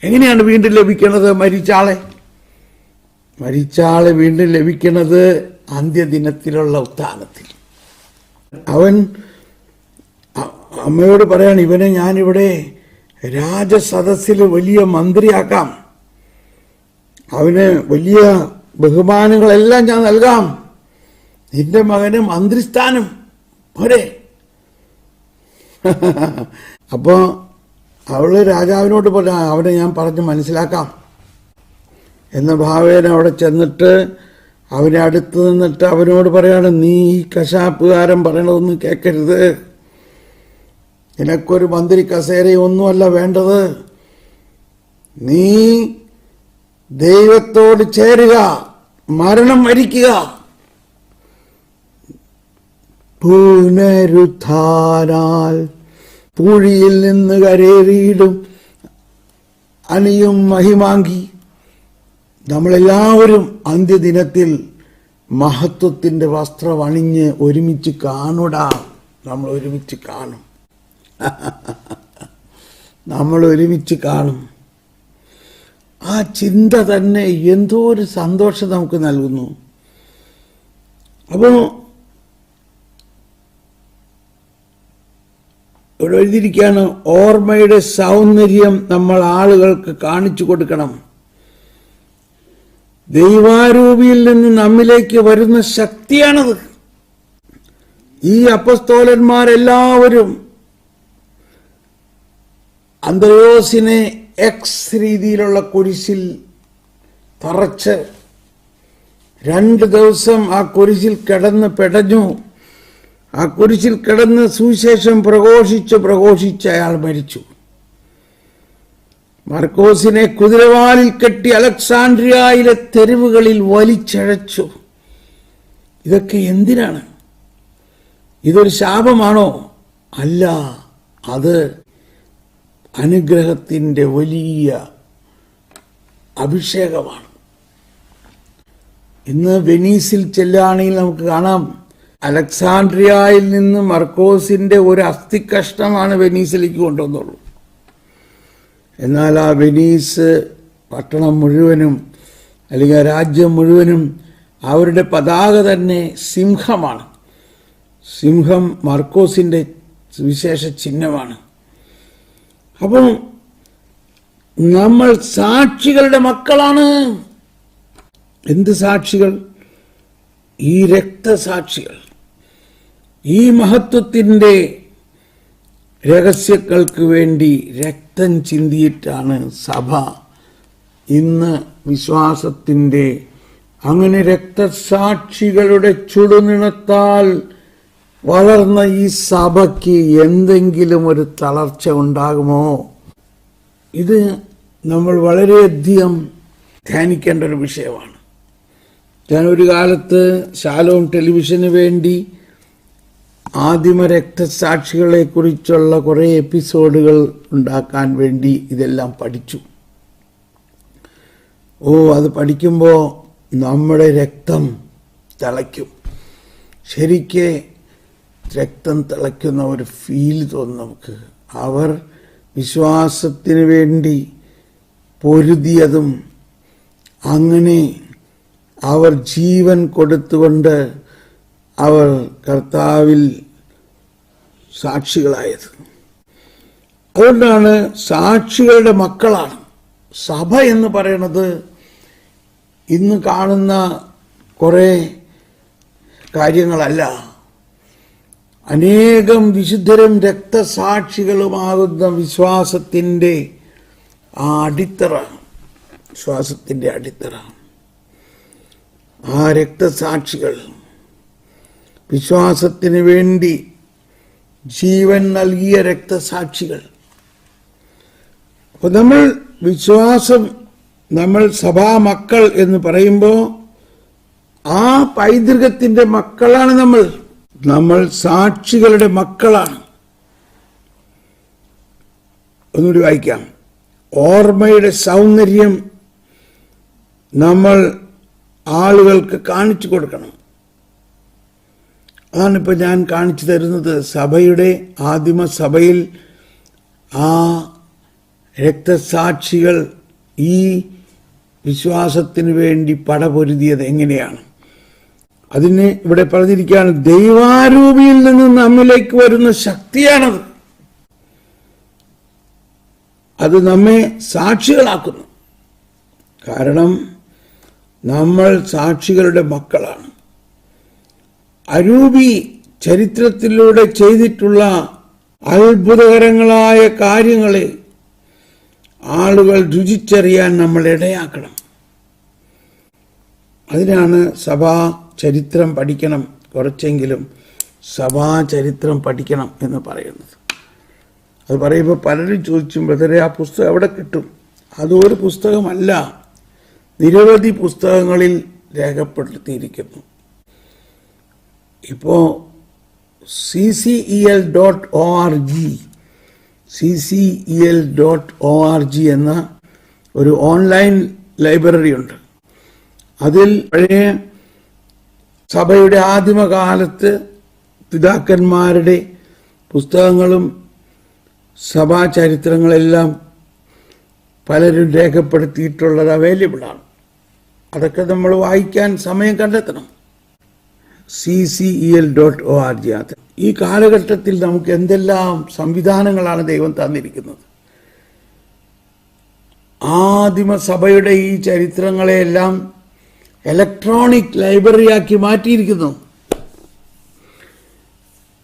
എങ്ങനെയാണ് വീണ്ടും ലഭിക്കുന്നത്? മരിച്ചാളെ വീണ്ടും ലഭിക്കുന്നത് അന്ത്യദിനത്തിലുള്ള ഉത്ഥാനത്തിൽ. അവൻ അമ്മയോട് പറയാണ്, ഇവനെ ഞാനിവിടെ രാജസദസ്സിൽ വലിയ മന്ത്രിയാക്കാം, അവന് വലിയ ബഹുമാനങ്ങളെല്ലാം ഞാൻ നൽകാം, നിന്റെ മകന് മന്ത്രിസ്ഥാനം പോരെ. അപ്പോ അവള് രാജാവിനോട് പറഞ്ഞ, അവനെ ഞാൻ പറഞ്ഞ് മനസ്സിലാക്കാം എന്ന ഭാവേന അവിടെ ചെന്നിട്ട് അവനെ അടുത്ത് നിന്നിട്ട് അവനോട് പറയാണ്, നീ ഈ കശാപ്പുകാരൻ പറയണതൊന്നും കേൾക്കരുത്, നിനക്കൊരു മന്ത്രി കസേരയൊന്നുമല്ല വേണ്ടത്, നീ ദൈവത്തോട് ചേരുക, മരണം വരിക്കുക, പുനരുത്ഥാനാൽ പൂഴിയിൽ നിന്ന് കരേറിയിടും അണിയും മഹിമാങ്കി. നമ്മളെല്ലാവരും അന്ത്യദിനത്തിൽ മഹത്വത്തിന്റെ വസ്ത്രം അണിഞ്ഞ് ഒരുമിച്ച് കാണൂടാ. നമ്മൾ ഒരുമിച്ച് കാണും. നമ്മൾ ഒരുമിച്ച് കാണും. ആ ചിന്ത തന്നെ എന്തോ ഒരു സന്തോഷം നമുക്ക് നൽകുന്നു. അപ്പോൾ ഇവിടെ എഴുതിയിരിക്കുകയാണ്, ഓർമ്മയുടെ സൗന്ദര്യം നമ്മൾ ആളുകൾക്ക് കാണിച്ചു കൊടുക്കണം. ദൈവാരൂപിയിൽ നിന്ന് നമ്മിലേക്ക് വരുന്ന ശക്തിയാണത്. ഈ അപ്പസ്തോലന്മാരെല്ലാവരും അന്ത്രയോസിനെ എക്സ് രീതിയിലുള്ള കുരിശിൽ തറച്ച് 2 ദിവസം ആ കുരിശിൽ കിടന്ന് പെടഞ്ഞു. ആ കുരിശിൽ കിടന്ന് സുവിശേഷം പ്രഘോഷിച്ച് അയാൾ മരിച്ചു. മർക്കോസിനെ കുതിരവാലിൽ കെട്ടി അലക്സാണ്ട്രിയയിലെ തെരുവുകളിൽ വലിച്ചഴച്ചു. ഇതൊക്കെ എന്തിനാണ്? ഇതൊരു ശാപമാണോ? അല്ല, അത് അനുഗ്രഹത്തിൻ്റെ വലിയ അഭിഷേകമാണ്. ഇന്ന് വെനീസിൽ ചെല്ലുകയാണെങ്കിൽ നമുക്ക് കാണാം, അലക്സാണ്ട്രിയയിൽ നിന്ന് മർക്കോസിന്റെ ഒരു അസ്ഥികഷ്ണമാണ് വെനീസിലേക്ക് കൊണ്ടുവന്നുള്ളൂ. എന്നാൽ ആ വെനീസ് പട്ടണം മുഴുവനും അല്ലെങ്കിൽ ആ രാജ്യം മുഴുവനും അവരുടെ പതാക തന്നെ സിംഹമാണ്. സിംഹം മർക്കോസിന്റെ വിശേഷ ചിഹ്നമാണ്. അപ്പം നമ്മൾ സാക്ഷികളുടെ മക്കളാണ്. എന്ത് സാക്ഷികൾ? ഈ രക്തസാക്ഷികൾ. ഈ മഹത്വത്തിൻ്റെ രഹസ്യങ്ങൾക്ക് വേണ്ടി രക്തം ചിന്തിയിട്ടാണ് സഭ ഇന്ന് വിശ്വാസത്തിൻ്റെ അങ്ങനെ രക്തസാക്ഷികളുടെ ചുടുനിണത്താൽ വളർന്ന ഈ സഭയ്ക്ക് എന്തെങ്കിലും ഒരു തളർച്ച ഉണ്ടാകുമോ? ഇത് നമ്മൾ വളരെയധികം ധ്യാനിക്കേണ്ട ഒരു വിഷയമാണ്. ഞാൻ ഒരു കാലത്ത് ശാലോം ടെലിവിഷന് വേണ്ടി ആദിമ രക്തസാക്ഷികളെ കുറിച്ചുള്ള കുറേ എപ്പിസോഡുകൾ ഉണ്ടാക്കാൻ വേണ്ടി ഇതെല്ലാം പഠിച്ചു. അത് പഠിക്കുമ്പോൾ നമ്മുടെ രക്തം തിളയ്ക്കും. ശരിക്ക് രക്തം തിളയ്ക്കുന്ന ഒരു ഫീൽ തോന്നും നമുക്ക്. അവർ വിശ്വാസത്തിന് വേണ്ടി പൊരുതിയതും അങ്ങനെ അവർ ജീവൻ കൊടുത്തുകൊണ്ട് അവർ കർത്താവിൽ സാക്ഷികളായത്. അതുകൊണ്ടാണ് സാക്ഷികളുടെ മക്കളാണ്. സഭ എന്ന് പറയുന്നത് ഇന്ന് കാണുന്ന കുറേ കാര്യങ്ങളല്ല. അനേകം വിശുദ്ധരും രക്തസാക്ഷികളുമാകുന്ന വിശ്വാസത്തിൻ്റെ ആ അടിത്തറ, വിശ്വാസത്തിൻ്റെ അടിത്തറ. ആ രക്തസാക്ഷികൾ വിശ്വാസത്തിന് വേണ്ടി ജീവൻ നൽകിയ രക്തസാക്ഷികൾ. അപ്പോൾ നമ്മൾ വിശ്വാസം, നമ്മൾ സഭാ മക്കൾ എന്ന് പറയുമ്പോൾ ആ പൈതൃകത്തിൻ്റെ മക്കളാണ് നമ്മൾ. നമ്മൾ സാക്ഷികളുടെ മക്കളാണ്. ഒന്നുകൂടി വായിക്കാം. ഓർമ്മയുടെ സൗന്ദര്യം നമ്മൾ ആളുകൾക്ക് കാണിച്ചു കൊടുക്കണം. അതാണിപ്പോൾ ഞാൻ കാണിച്ചു തരുന്നത്. സഭയുടെ ആദിമ സഭയിൽ ആ രക്തസാക്ഷികൾ ഈ വിശ്വാസത്തിന് വേണ്ടി പടപൊരുതിയത് എങ്ങനെയാണ്. അതിന് ഇവിടെ പറഞ്ഞിരിക്കുകയാണ്, ദൈവാരൂപിയിൽ നിന്ന് നമ്മിലേക്ക് വരുന്ന ശക്തിയാണത്. അത് നമ്മെ സാക്ഷികളാക്കുന്നു. കാരണം നമ്മൾ സാക്ഷികളുടെ മക്കളാണ്. അരൂപി ചരിത്രത്തിലൂടെ ചെയ്തിട്ടുള്ള അത്ഭുതകരങ്ങളായ കാര്യങ്ങളെ ആളുകൾ രുചിച്ചറിയാൻ നമ്മൾ ഇടയാക്കണം. അതിനാണ് സഭാ ചരിത്രം പഠിക്കണം, കുറച്ചെങ്കിലും സഭാ ചരിത്രം പഠിക്കണം എന്ന് പറയുന്നത്. അത് പറയുമ്പോൾ പലരും ചോദിച്ചും, ബ്രദറെ ആ പുസ്തകം എവിടെ കിട്ടും? അതൊരു പുസ്തകമല്ല, നിരവധി പുസ്തകങ്ങളിൽ രേഖപ്പെടുത്തിയിരിക്കുന്നു. ഇപ്പോൾ ccel.org എന്ന ഒരു ഓൺലൈൻ ലൈബ്രറി ഉണ്ട്. അതിൽ പഴയ സഭയുടെ ആദിമകാലത്ത് പിതാക്കന്മാരുടെ പുസ്തകങ്ങളും സഭാചരിത്രങ്ങളെല്ലാം പലരും രേഖപ്പെടുത്തിയിട്ടുള്ളത് അവൈലബിളാണ്. അതൊക്കെ നമ്മൾ വായിക്കാൻ സമയം കണ്ടെത്തണം. ccel.org. ഈ കാലഘട്ടത്തിൽ നമുക്ക് എന്തെല്ലാം സംവിധാനങ്ങളാണ് ദൈവം തന്നിരിക്കുന്നത്. ആദിമ സഭയുടെ ഈ ചരിത്രങ്ങളെയെല്ലാം ഇലക്ട്രോണിക് ലൈബ്രറിയാക്കി മാറ്റിയിരിക്കുന്നു.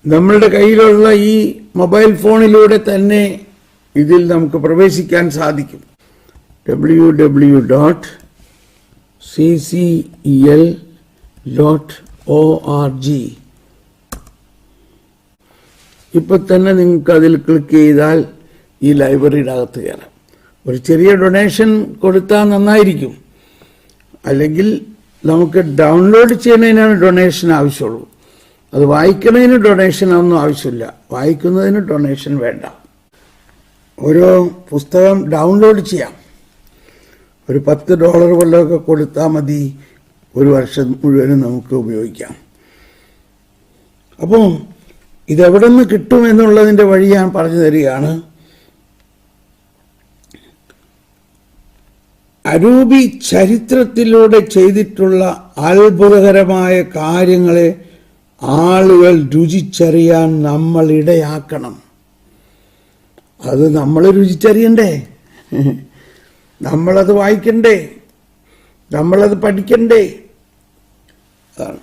നമ്മളുടെ കയ്യിലുള്ള ഈ മൊബൈൽ ഫോണിലൂടെ തന്നെ ഇതിൽ നമുക്ക് പ്രവേശിക്കാൻ സാധിക്കും. www.ccel.org. ഇപ്പൊ തന്നെ നിങ്ങൾക്ക് അതിൽ ക്ലിക്ക് ചെയ്താൽ ഈ ലൈബ്രറിയുടെ അകത്ത് കയറാം. ഒരു ചെറിയ ഡൊണേഷൻ കൊടുത്താൽ നന്നായിരിക്കും. അല്ലെങ്കിൽ നമുക്ക് ഡൗൺലോഡ് ചെയ്യുന്നതിനാണ് ഡൊണേഷൻ ആവശ്യമുള്ളൂ. അത് വായിക്കുന്നതിന് ഡൊണേഷൻ ഒന്നും ആവശ്യമില്ല. വായിക്കുന്നതിന് ഡൊണേഷൻ വേണ്ട. ഓരോ പുസ്തകം ഡൗൺലോഡ് ചെയ്യാം. ഒരു $10 വല്ലതൊക്കെ കൊടുത്താൽ മതി, ഒരു വർഷം മുഴുവനും നമുക്ക് ഉപയോഗിക്കാം. അപ്പോൾ ഇതെവിടെ നിന്ന് കിട്ടും എന്നുള്ളതിൻ്റെ വഴി ഞാൻ പറഞ്ഞു തരികയാണ്. അരൂപി ചരിത്രത്തിലൂടെ ചെയ്തിട്ടുള്ള അത്ഭുതകരമായ കാര്യങ്ങളെ ആളുകൾ രുചിച്ചറിയാൻ നമ്മൾ ഇടയാക്കണം. അത് നമ്മൾ രുചിച്ചറിയണ്ടേ, നമ്മളത് വായിക്കണ്ടേ, നമ്മളത് പഠിക്കണ്ടേ. അതാണ്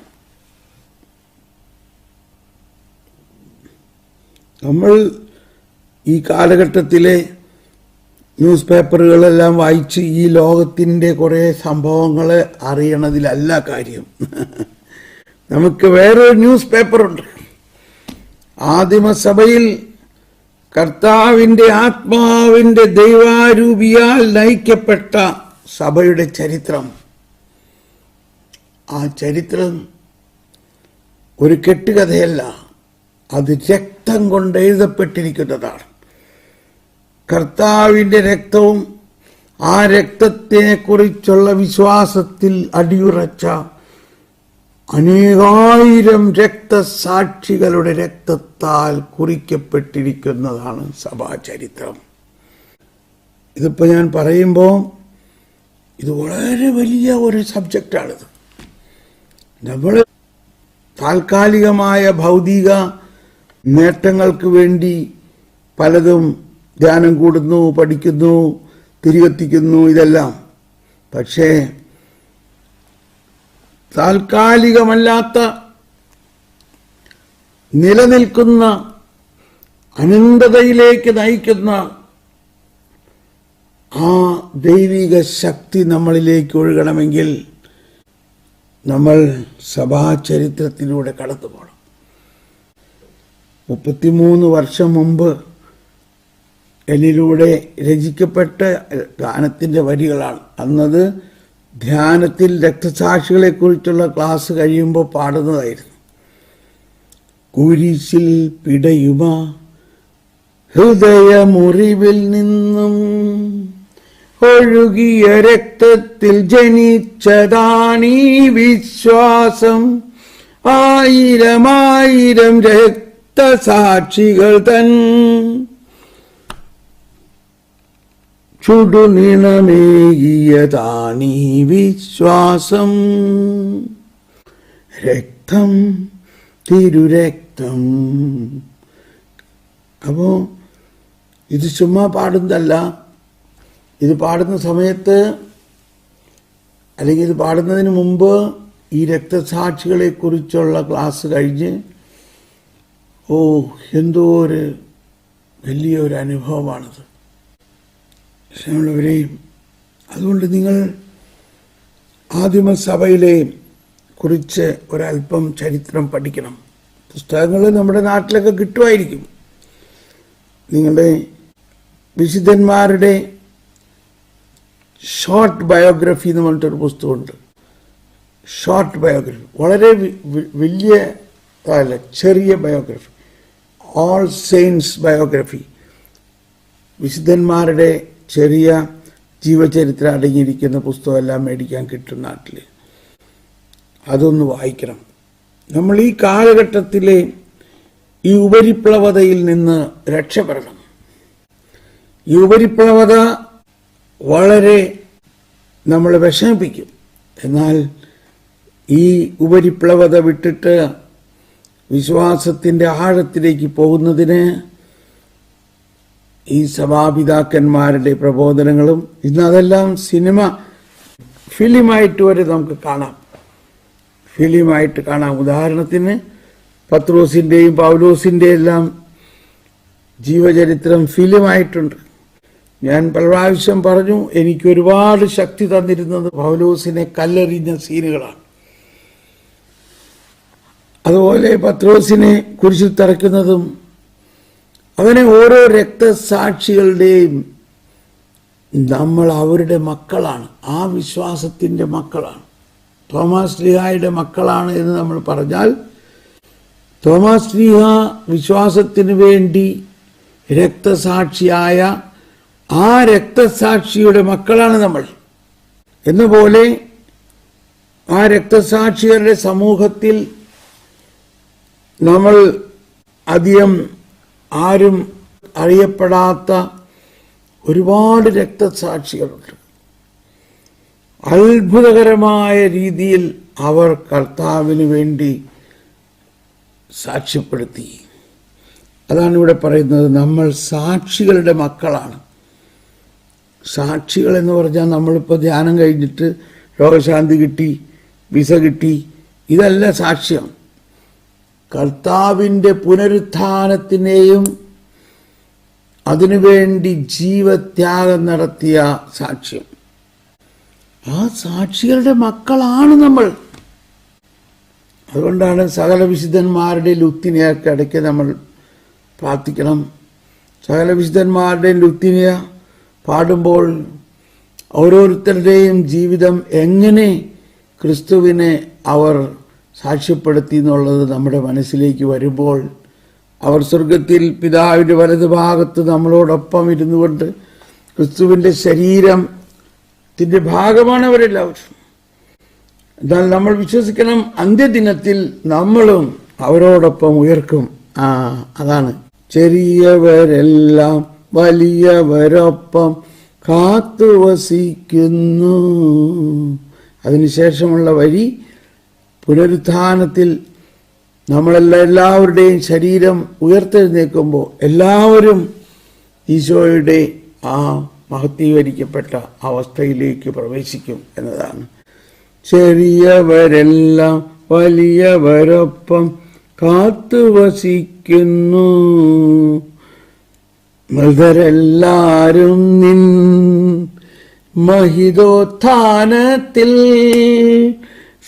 നമ്മൾ ഈ കാലഘട്ടത്തിലെ ന്യൂസ് പേപ്പറുകളെല്ലാം വായിച്ച് ഈ ലോകത്തിൻ്റെ കുറേ സംഭവങ്ങൾ അറിയണതിലല്ല കാര്യം. നമുക്ക് വേറൊരു ന്യൂസ് പേപ്പറുണ്ട്. ആദിമസഭയിൽ കർത്താവിൻ്റെ ആത്മാവിൻ്റെ ദൈവാരൂപിയാൽ നയിക്കപ്പെട്ട സഭയുടെ ചരിത്രം. ആ ചരിത്രം ഒരു കെട്ടുകഥയല്ല, അത് രക്തം കൊണ്ട് എഴുതപ്പെട്ടിരിക്കുന്നതാണ്. കർത്താവിൻ്റെ രക്തവും ആ രക്തത്തിനെ കുറിച്ചുള്ള വിശ്വാസത്തിൽ അടിയുറച്ച അനേകായിരം രക്തസാക്ഷികളുടെ രക്തത്താൽ കുറിക്കപ്പെട്ടിരിക്കുന്നതാണ് സഭാചരിത്രം. ഇതിപ്പോൾ ഞാൻ പറയുമ്പോൾ ഇത് വളരെ വലിയ ഒരു സബ്ജക്റ്റാണിത്. നമ്മൾ താൽക്കാലികമായ ഭൗതിക നേട്ടങ്ങൾക്ക് വേണ്ടി പലതും ധ്യാനം കൂടുന്നു, പഠിക്കുന്നു, തിരികെത്തിക്കുന്നു, ഇതെല്ലാം. പക്ഷേ താൽക്കാലികമല്ലാത്ത നിലനിൽക്കുന്ന അനന്തതയിലേക്ക് നയിക്കുന്ന ആ ദൈവിക ശക്തി നമ്മളിലേക്ക് ഒഴുകണമെങ്കിൽ നമ്മൾ സഭാചരിത്രത്തിലൂടെ കടന്നു പോകണം. 33 വർഷം മുമ്പ് എന്നിലൂടെ രചിക്കപ്പെട്ട ഗാനത്തിൻ്റെ വരികളാണ്. അന്നത് ധ്യാനത്തിൽ രക്തസാക്ഷികളെക്കുറിച്ചുള്ള ക്ലാസ് കഴിയുമ്പോൾ പാടുന്നതായിരുന്നു. കുരിശിൽ പിടയുമ ഹൃദയമുറിവിൽ നിന്നും ഒഴുകിയ രക്തത്തിൽ ജനിച്ചതാണീ വിശ്വാസം. 1000 രക്തസാക്ഷികൾ തൻ ചുടുനിണമേകിയതാണീ വിശ്വാസം. രക്തം, തിരുരക്തം. അപ്പോ ഇത് ചുമ്മാ പാടുന്നതല്ല. ഇത് പാടുന്ന സമയത്ത്, അല്ലെങ്കിൽ ഇത് പാടുന്നതിന് മുമ്പ് ഈ രക്തസാക്ഷികളെ കുറിച്ചുള്ള ക്ലാസ് കഴിഞ്ഞ് എന്തോ ഒരു വലിയൊരു അനുഭവമാണത്. സ്നേഹമുള്ളവരെയും, അതുകൊണ്ട് നിങ്ങൾ ആദിമസഭയിലെ കുറിച്ച് ഒരല്പം ചരിത്രം പഠിക്കണം. പുസ്തകങ്ങൾ നമ്മുടെ നാട്ടിലൊക്കെ കിട്ടുമായിരിക്കും. നിങ്ങളുടെ വിശുദ്ധന്മാരുടെ ഷോർട്ട് ബയോഗ്രഫി എന്ന് പറഞ്ഞിട്ടൊരു പുസ്തകമുണ്ട്. ഷോർട്ട് ബയോഗ്രഫി, വളരെ വലിയ അല്ല, ചെറിയ ബയോഗ്രഫി. ഓൾ സെയിൻസ് ബയോഗ്രഫി, വിശുദ്ധന്മാരുടെ ചെറിയ ജീവചരിത്രം അടങ്ങിയിരിക്കുന്ന പുസ്തകമെല്ലാം മേടിക്കാൻ കിട്ടും നാട്ടിൽ. അതൊന്ന് വായിക്കണം. നമ്മൾ ഈ കാലഘട്ടത്തിലെ ഈ ഉപരിപ്ലവതയിൽ നിന്ന് രക്ഷപ്പെടണം. ഈ ഉപരിപ്ലവത വളരെ നമ്മളെ വിഷമിപ്പിക്കും. എന്നാൽ ഈ ഉപരിപ്ലവത വിട്ടിട്ട് വിശ്വാസത്തിൻ്റെ ആഴത്തിലേക്ക് പോകുന്നതിന് ഈ സഭാപിതാക്കന്മാരുടെ പ്രബോധനങ്ങളും, ഇന്നതെല്ലാം ഫിലിമായിട്ട് വരെ നമുക്ക് കാണാം. ഫിലിമായിട്ട് കാണാം. ഉദാഹരണത്തിന് പത്രോസിൻ്റെയും പൗലോസിൻ്റെയും എല്ലാം ജീവചരിത്രം ഫിലിമായിട്ടുണ്ട്. ഞാൻ പല പ്രാവശ്യം പറഞ്ഞു, എനിക്ക് ഒരുപാട് ശക്തി തന്നിരുന്നത് പൗലോസിനെ കല്ലെറിഞ്ഞ സീനുകളാണ്. അതുപോലെ പത്രോസിനെ കുരിശിൽ തറയ്ക്കുന്നതും, അവനെ ഓരോ രക്തസാക്ഷികളുടെയും നമ്മൾ അവരുടെ മക്കളാണ്, ആ വിശ്വാസത്തിൻ്റെ മക്കളാണ്, തോമാസ് ശ്ലീഹായുടെ മക്കളാണ് എന്ന് നമ്മൾ പറഞ്ഞാൽ, തോമാസ് ശ്ലീഹ വിശ്വാസത്തിന് വേണ്ടി രക്തസാക്ഷിയായ ആ രക്തസാക്ഷിയുടെ മക്കളാണ് നമ്മൾ. എന്നപോലെ ആ രക്തസാക്ഷികളുടെ സമൂഹത്തിൽ നമ്മൾ അധികം ആരും അറിയപ്പെടാത്ത ഒരുപാട് രക്തസാക്ഷികളുണ്ട്. അത്ഭുതകരമായ രീതിയിൽ അവർ കർത്താവിന് വേണ്ടി സാക്ഷ്യപ്പെടുത്തി. അതാണ് ഇവിടെ പറയുന്നത്, നമ്മൾ സാക്ഷികളുടെ മക്കളാണ്. സാക്ഷികൾ എന്ന് പറഞ്ഞാൽ നമ്മളിപ്പോൾ ധ്യാനം കഴിഞ്ഞിട്ട് രോഗശാന്തി കിട്ടി, വിസ കിട്ടി, ഇതല്ല സാക്ഷ്യം. കർത്താവിൻ്റെ പുനരുത്ഥാനത്തിനെയും അതിനുവേണ്ടി ജീവത്യാഗം നടത്തിയ സാക്ഷ്യം. ആ സാക്ഷികളുടെ മക്കളാണ് നമ്മൾ. അതുകൊണ്ടാണ് സകല വിശുദ്ധന്മാരുടെ ലുത്തിനിയൊക്കെ ഇടയ്ക്ക് നമ്മൾ പ്രാർത്ഥിക്കണം. സകല വിശുദ്ധന്മാരുടെയും ലുത്തിനിയ പാടുമ്പോൾ ഓരോരുത്തരുടെയും ജീവിതം എങ്ങനെ ക്രിസ്തുവിനെ അവർ സാക്ഷ്യപ്പെടുത്തി എന്നുള്ളത് നമ്മുടെ മനസ്സിലേക്ക് വരുമ്പോൾ, അവർ സ്വർഗത്തിൽ പിതാവിൻ്റെ വലതുഭാഗത്ത് നമ്മളോടൊപ്പം ഇരുന്നു കൊണ്ട് ക്രിസ്തുവിൻ്റെ ശരീരത്തിൻ്റെ ഭാഗമാണ് അവരെല്ലാവരും. എന്നാൽ നമ്മൾ വിശ്വസിക്കണം, അന്ത്യദിനത്തിൽ നമ്മളും അവരോടൊപ്പം ഉയർക്കും. അതാണ് ചെറിയവരെല്ലാം വലിയവരൊപ്പം കാത്തുവസിക്കുന്നു. അതിനുശേഷമുള്ള വരി, പുനരുത്ഥാനത്തിൽ എല്ലാവരുടെയും ശരീരം ഉയർത്തെഴുന്നേൽക്കുമ്പോൾ എല്ലാവരും ഈശോയുടെ ആ മഹത്വീകരിക്കപ്പെട്ട അവസ്ഥയിലേക്ക് പ്രവേശിക്കും എന്നതാണ്. ചെറിയവരെല്ലാം വലിയവരൊപ്പം കാത്തുവസിക്കുന്നു, മൃതരെല്ലാരും നിൻ മഹിതോത്ഥാനത്തിൽ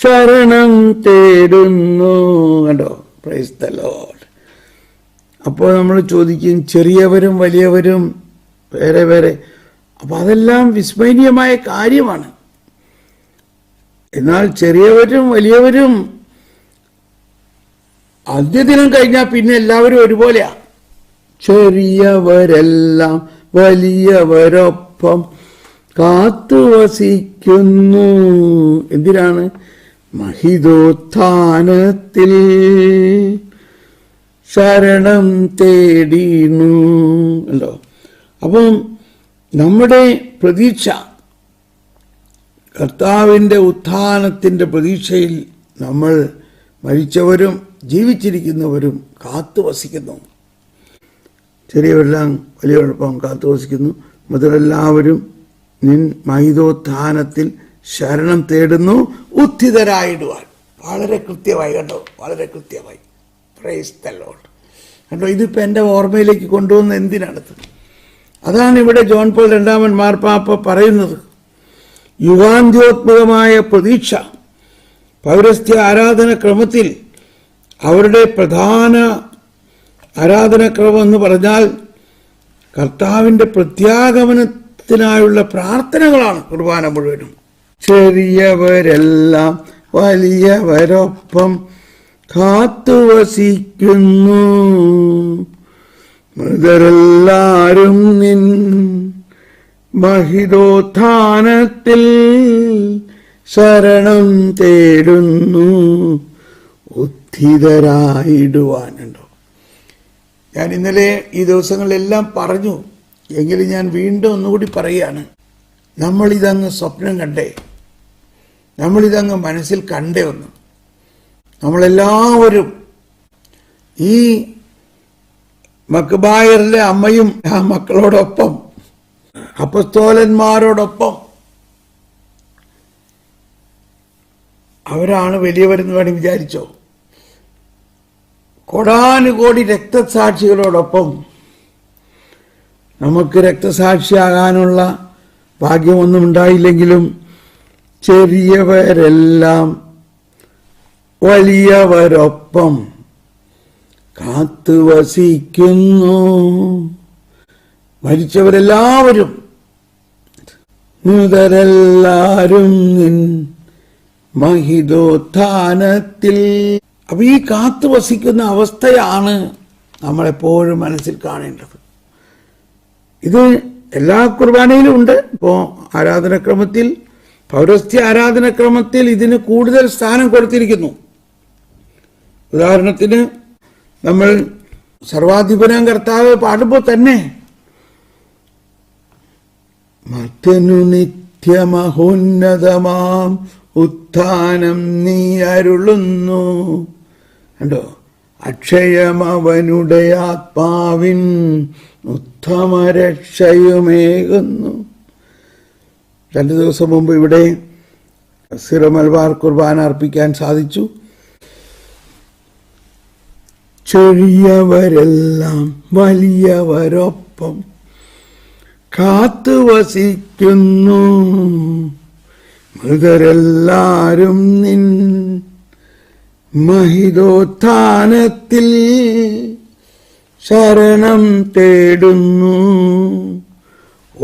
ശരണം തേടുന്നു. കണ്ടോ, പ്രൈസ് ദി ലോർഡ്. അപ്പോൾ നമ്മൾ ചോദിക്കും, ചെറിയവരും വലിയവരും വേറെ വേറെ. അപ്പം അതെല്ലാം വിസ്മരണീയമായ കാര്യമാണ്. എന്നാൽ ചെറിയവരും വലിയവരും അന്ത്യദിനം കഴിഞ്ഞാൽ പിന്നെ എല്ലാവരും ഒരുപോലെയാ. ചെറിയവരെല്ലാം വലിയവരൊപ്പം കാത്തുവസിക്കുന്നു. എന്തിനാണ്? മഹിതോത്ഥാനത്തിൽ ശരണം തേടിനു. അല്ലോ, അപ്പം നമ്മുടെ പ്രതീക്ഷ കർത്താവിൻ്റെ ഉത്ഥാനത്തിൻ്റെ പ്രതീക്ഷയിൽ നമ്മൾ മരിച്ചവരും ജീവിച്ചിരിക്കുന്നവരും കാത്തുവസിക്കുന്നു. ചെറിയവരെല്ലാം വലിയവരോടൊപ്പം കാത്തുവസിക്കുന്നു, മൃതരെല്ലാവരും നിൻ മഹിതോത്ഥാനത്തിൽ ശരണം തേടുന്നു ഉത്ഥിതരായിടുവാൻ. വളരെ കൃത്യമായി കേട്ടോ, വളരെ കൃത്യമായി. Praise the Lord. കേട്ടോ, ഇതിപ്പോൾ എൻ്റെ ഓർമ്മയിലേക്ക് കൊണ്ടുവന്ന എന്തിനടുത്ത്, അതാണ് ഇവിടെ ജോൺ പോൾ രണ്ടാമൻ മാർപ്പാപ്പ പറയുന്നത്. യുഗാന്ത്യോത്മകമായ പ്രതീക്ഷ. പൗരസ്ത്യ ആരാധനക്രമത്തിൽ അവരുടെ പ്രധാന ആരാധനക്രമം എന്ന് പറഞ്ഞാൽ കർത്താവിൻ്റെ പ്രത്യാഗമനത്തിനായുള്ള പ്രാർത്ഥനകളാണ് കുർബാന മുഴുവനും. ചെറിയവരെല്ലാം വലിയവരൊപ്പം കാത്തുവസിക്കുന്നു, മൃതരെല്ലാരും നിൻ മഹിതോത്ഥാനത്തിൽ ശരണം തേടുന്നു ഉത്ഥിതരായിടുവാനുണ്ടോ. ഞാൻ ഇന്നലെ ഈ ദിവസങ്ങളിലെല്ലാം പറഞ്ഞു, എങ്കിലും ഞാൻ വീണ്ടും ഒന്നുകൂടി പറയുകയാണ്. നമ്മളിതങ്ങ് സ്വപ്നം കണ്ടേ, നമ്മളിതങ്ങ് മനസ്സിൽ കണ്ടേ ഒന്ന്. നമ്മളെല്ലാവരും ഈ മക്ബായറിലെ അമ്മയും ആ മക്കളോടൊപ്പം അപ്പസ്തോലന്മാരോടൊപ്പം അവരാണ് വലിയവരെന്ന് വേണ്ടി വിചാരിച്ചോ. കോടാനുകോടി രക്തസാക്ഷികളോടൊപ്പം നമുക്ക് രക്തസാക്ഷിയാകാനുള്ള ഭാഗ്യമൊന്നും ഉണ്ടായില്ലെങ്കിലും ചെറിയവരെല്ലാം വലിയവരൊപ്പം കാത്തുവസിക്കുന്നു. മരിച്ചവരെല്ലാവരും മൃതരെല്ലാരും നിൻ മഹിതോത്ഥാനത്തിൽ. അപ്പൊ ഈ കാത്തു വസിക്കുന്ന അവസ്ഥയാണ് നമ്മളെപ്പോഴും മനസ്സിൽ കാണേണ്ടത്. ഇത് എല്ലാ കുർബാനയിലും ഉണ്ട്. ഇപ്പോ ആരാധനക്രമത്തിൽ, പൗരസ്ത്യ ആരാധനക്രമത്തിൽ ഇതിന് കൂടുതൽ സ്ഥാനം കൊടുത്തിരിക്കുന്നു. ഉദാഹരണത്തിന് നമ്മൾ സർവാധിപനാം കർത്താവ് പാടുമ്പോൾ തന്നെ മറ്റനു നിത്യമഹോന്നതമാം ഉത്ഥാനം നീ അരുളുന്നു. കണ്ടോ, അക്ഷയമവനുടെ ആത്മാവിൻ ഉത്തമരക്ഷയുമേകുന്നു. 2 ദിവസം മുമ്പ് ഇവിടെ സിറോ മലബാർ കുർബാന അർപ്പിക്കാൻ സാധിച്ചു. ചെറിയവരെല്ലാം വലിയവരൊപ്പം കാത്തുവസിക്കുന്നു. മൃതരെല്ലാരും നിൻ മഹിതോത്ഥാനത്തിൽ ശരണം തേടുന്നു.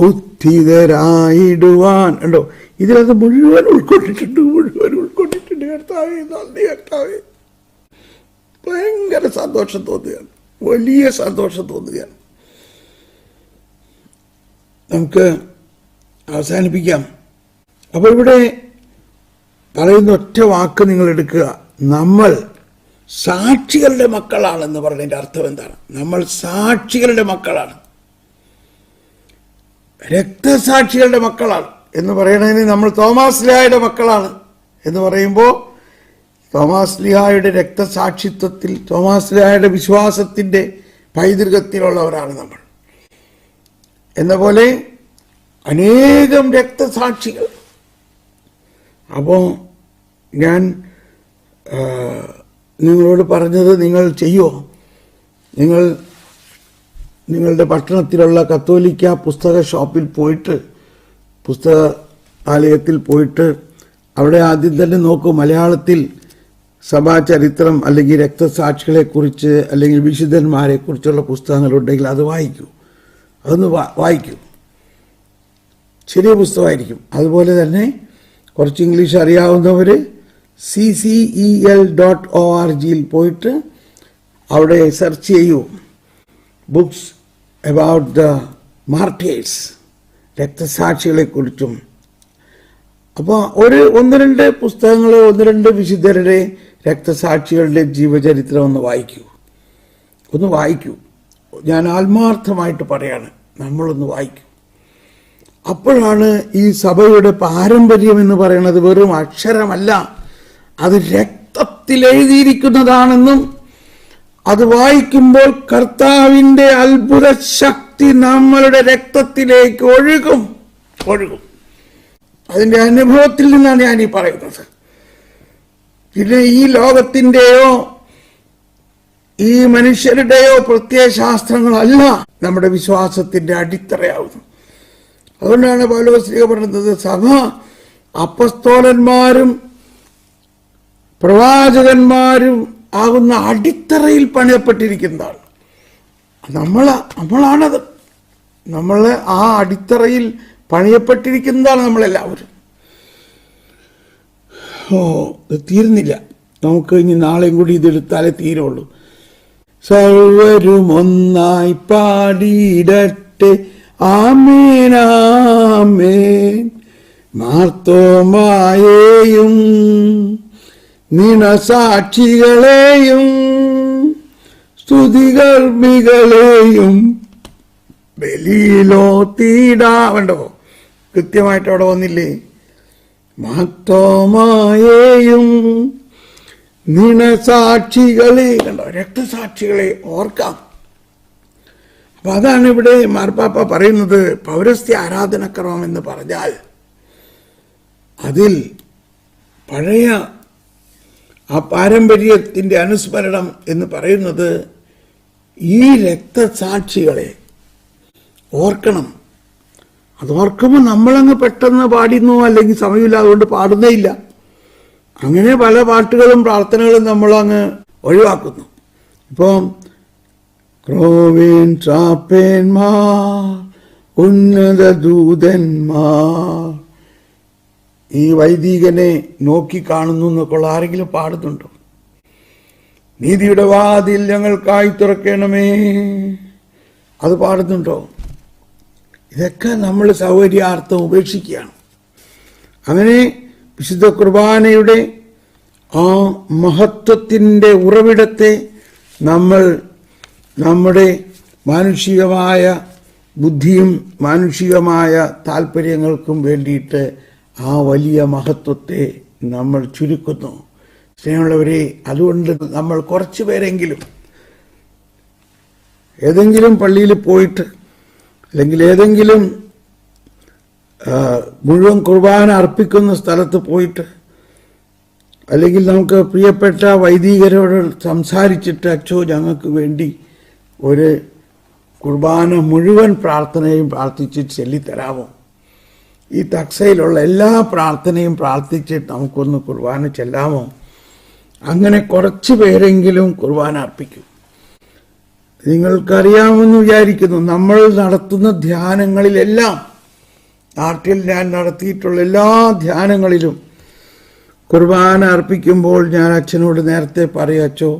ഉത്ഥിതരായിടുവാൻ. കണ്ടോ, ഇതിലത് മുഴുവൻ ഉൾക്കൊണ്ടിട്ടുണ്ട്. കർത്താവേ, നന്ദി കർത്താവേ. ഭയങ്കര സന്തോഷം തോന്നുകയാണ്, വലിയ സന്തോഷം തോന്നുകയാണ്. നമുക്ക് അവസാനിപ്പിക്കാം. അപ്പൊ ഇവിടെ പറയുന്ന ഒറ്റ വാക്ക് നിങ്ങൾ എടുക്കുക. നമ്മൾ സാക്ഷികളുടെ മക്കളാണെന്ന് പറഞ്ഞതിന്റെ അർത്ഥം എന്താണ്? നമ്മൾ സാക്ഷികളുടെ മക്കളാണ്, രക്തസാക്ഷികളുടെ മക്കളാണ് എന്ന് പറയണതിന് നമ്മൾ തോമാസ് ലീഹായുടെ മക്കളാണ് എന്ന് പറയുമ്പോൾ തോമാസ് ലീഹായുടെ രക്തസാക്ഷിത്വത്തിൽ, തോമാസ് ലീഹായുടെ വിശ്വാസത്തിന്റെ പൈതൃകത്തിലുള്ളവരാണ് നമ്മൾ. എന്ന പോലെ അനേകം രക്തസാക്ഷികൾ. അപ്പോൾ ഞാൻ നിങ്ങളോട് പറഞ്ഞത് നിങ്ങൾ ചെയ്യുമോ? നിങ്ങളുടെ പട്ടണത്തിലുള്ള കത്തോലിക്ക പുസ്തക ഷോപ്പിൽ പോയിട്ട്, പുസ്തകാലയത്തിൽ പോയിട്ട് അവിടെ ആദ്യം തന്നെ നോക്കൂ, മലയാളത്തിൽ സഭാചരിത്രം അല്ലെങ്കിൽ രക്തസാക്ഷികളെക്കുറിച്ച് അല്ലെങ്കിൽ വിശുദ്ധന്മാരെ കുറിച്ചുള്ള പുസ്തകങ്ങളുണ്ടെങ്കിൽ അത് വായിക്കൂ. അതൊന്ന് വായിക്കൂ, ചെറിയ പുസ്തകമായിരിക്കും. അതുപോലെ തന്നെ കുറച്ച് ഇംഗ്ലീഷ് അറിയാവുന്നവർ ccel.org പോയിട്ട് അവിടെ സെർച്ച് ചെയ്യൂ, ബുക്സ് അബൌട്ട് ദ മാർട്ടേഴ്സ്, രക്തസാക്ഷികളെക്കുറിച്ചും. അപ്പോൾ ഒന്ന് രണ്ട് പുസ്തകങ്ങൾ, 1-2 വിശുദ്ധരുടെ രക്തസാക്ഷികളുടെ ജീവചരിത്രം ഒന്ന് വായിക്കൂ. ഞാൻ ആത്മാർത്ഥമായിട്ട് പറയാണ്, നമ്മളൊന്ന് വായിക്കൂ. അപ്പോഴാണ് ഈ സഭയുടെ പാരമ്പര്യം എന്ന് പറയുന്നത് വെറും അക്ഷരമല്ല, അത് രക്തത്തിൽ എഴുതിയിരിക്കുന്നതാണെന്നും അത് വായിക്കുമ്പോൾ കർത്താവിൻ്റെ അത്ഭുത ശക്തി നമ്മളുടെ രക്തത്തിലേക്ക് ഒഴുകും. അതിൻ്റെ അനുഭവത്തിൽ നിന്നാണ് ഞാൻ ഈ പറയുന്നത്. പിന്നെ ഈ ലോകത്തിൻ്റെയോ ഈ മനുഷ്യരുടെയോ പ്രത്യയശാസ്ത്രങ്ങളല്ല നമ്മുടെ വിശ്വാസത്തിന്റെ അടിത്തറയാവുന്നത്. അതുകൊണ്ടാണ് പൗലോസ് ശ്ലീഹ പറയുന്നത്, സഭ അപ്പസ്തോലന്മാരും പ്രവാചകന്മാരും ആകുന്ന അടിത്തറയിൽ പണിയപ്പെട്ടിരിക്കുന്നതാണ്. നമ്മളാണത്. നമ്മൾ ആ അടിത്തറയിൽ പണിയപ്പെട്ടിരിക്കുന്നതാണ് നമ്മളെല്ലാവരും. ഇത് തീരുന്നില്ല. നമുക്ക് ഇനി നാളെയും കൂടി ഇതെടുത്താലേ തീരുള്ളൂ. സർവരും ഒന്നായി പാടിയിടട്ടെ ആമേൻ ആമേൻ. മാർത്തോമായെയും നിണസാക്ഷികളെയും സ്തുതികർമ്മികളെയും ബലിയിലോ തീടാവണ്ടോ? കൃത്യമായിട്ട് അവിടെ വന്നില്ലേ? മാർത്തോമായെയും നിണസാക്ഷികളെ, കണ്ടോ, രക്തസാക്ഷികളെ ഓർക്കാം. അപ്പൊ അതാണ് ഇവിടെ മാർപ്പാപ്പ പറയുന്നത്. പൗരസ്ത്യ ആരാധനക്രമം എന്ന് പറഞ്ഞാൽ അതിൽ പഴയ ആ പാരമ്പര്യത്തിന്റെ അനുസ്മരണം എന്ന് പറയുന്നത് ഈ രക്തസാക്ഷികളെ ഓർക്കണം. അത് ഓർക്കുമ്പോൾ നമ്മളങ്ങ് പെട്ടെന്ന് പാടുന്നു, അല്ലെങ്കിൽ സമയമില്ല അതുകൊണ്ട് പാടുന്നേ ഇല്ല. അങ്ങനെ പല പാട്ടുകളും പ്രാർത്ഥനകളും നമ്മളങ്ങ് ഒഴിവാക്കുന്നു. ഇപ്പം ക്രോവേൻ ചാപ്പേന്മാർ ഉന്നത ദൂതന്മാർ ഈ വൈദികനെ നോക്കിക്കാണുന്നു എന്നൊക്കെയുള്ള ആരെങ്കിലും പാടുന്നുണ്ടോ? നീതിയുടെ വാതിൽ ഞങ്ങൾക്കായി തുറക്കണമേ, അത് പാടുന്നുണ്ടോ? ഇതൊക്കെ നമ്മൾ സൗകര്യാർത്ഥം ഉപേക്ഷിക്കുകയാണ്. അങ്ങനെ വിശുദ്ധ കുർബാനയുടെ ആ മഹത്വത്തിൻ്റെ ഉറവിടത്തെ നമ്മൾ നമ്മുടെ മാനുഷികമായ ബുദ്ധിയും മാനുഷികമായ താല്പര്യങ്ങൾക്കും വേണ്ടിയിട്ട് ആ വലിയ മഹത്വത്തെ നമ്മൾ ചുരുക്കുന്നു. സ്നേഹമുള്ളവരെ, അതുകൊണ്ട് നമ്മൾ കുറച്ചു പേരെങ്കിലും ഏതെങ്കിലും പള്ളിയിൽ പോയിട്ട് അല്ലെങ്കിൽ ഏതെങ്കിലും മുഴുവൻ കുർബാന അർപ്പിക്കുന്ന സ്ഥലത്ത് പോയിട്ട് അല്ലെങ്കിൽ നമുക്ക് പ്രിയപ്പെട്ട വൈദികരോട് സംസാരിച്ചിട്ട് അച്ചോ ഞങ്ങൾക്ക് വേണ്ടി ഒരു കുർബാന മുഴുവൻ പ്രാർത്ഥനയും പ്രാർത്ഥിച്ച് ചൊല്ലിത്തരാമോ? ഈ തക്സയിലുള്ള എല്ലാ പ്രാർത്ഥനയും പ്രാർത്ഥിച്ചിട്ട് നമുക്കൊന്ന് കുർബാന ചെല്ലാമോ? അങ്ങനെ കുറച്ച് പേരെങ്കിലും കുർബാന അർപ്പിക്കും. നിങ്ങൾക്കറിയാമെന്ന് വിചാരിക്കുന്നു, നമ്മൾ നടത്തുന്ന ധ്യാനങ്ങളിലെല്ലാം, നാട്ടിൽ ഞാൻ നടത്തിയിട്ടുള്ള എല്ലാ ധ്യാനങ്ങളിലും കുർബാന അർപ്പിക്കുമ്പോൾ ഞാൻ അച്ഛനോട് നേരത്തെ പറയും, അച്ചോ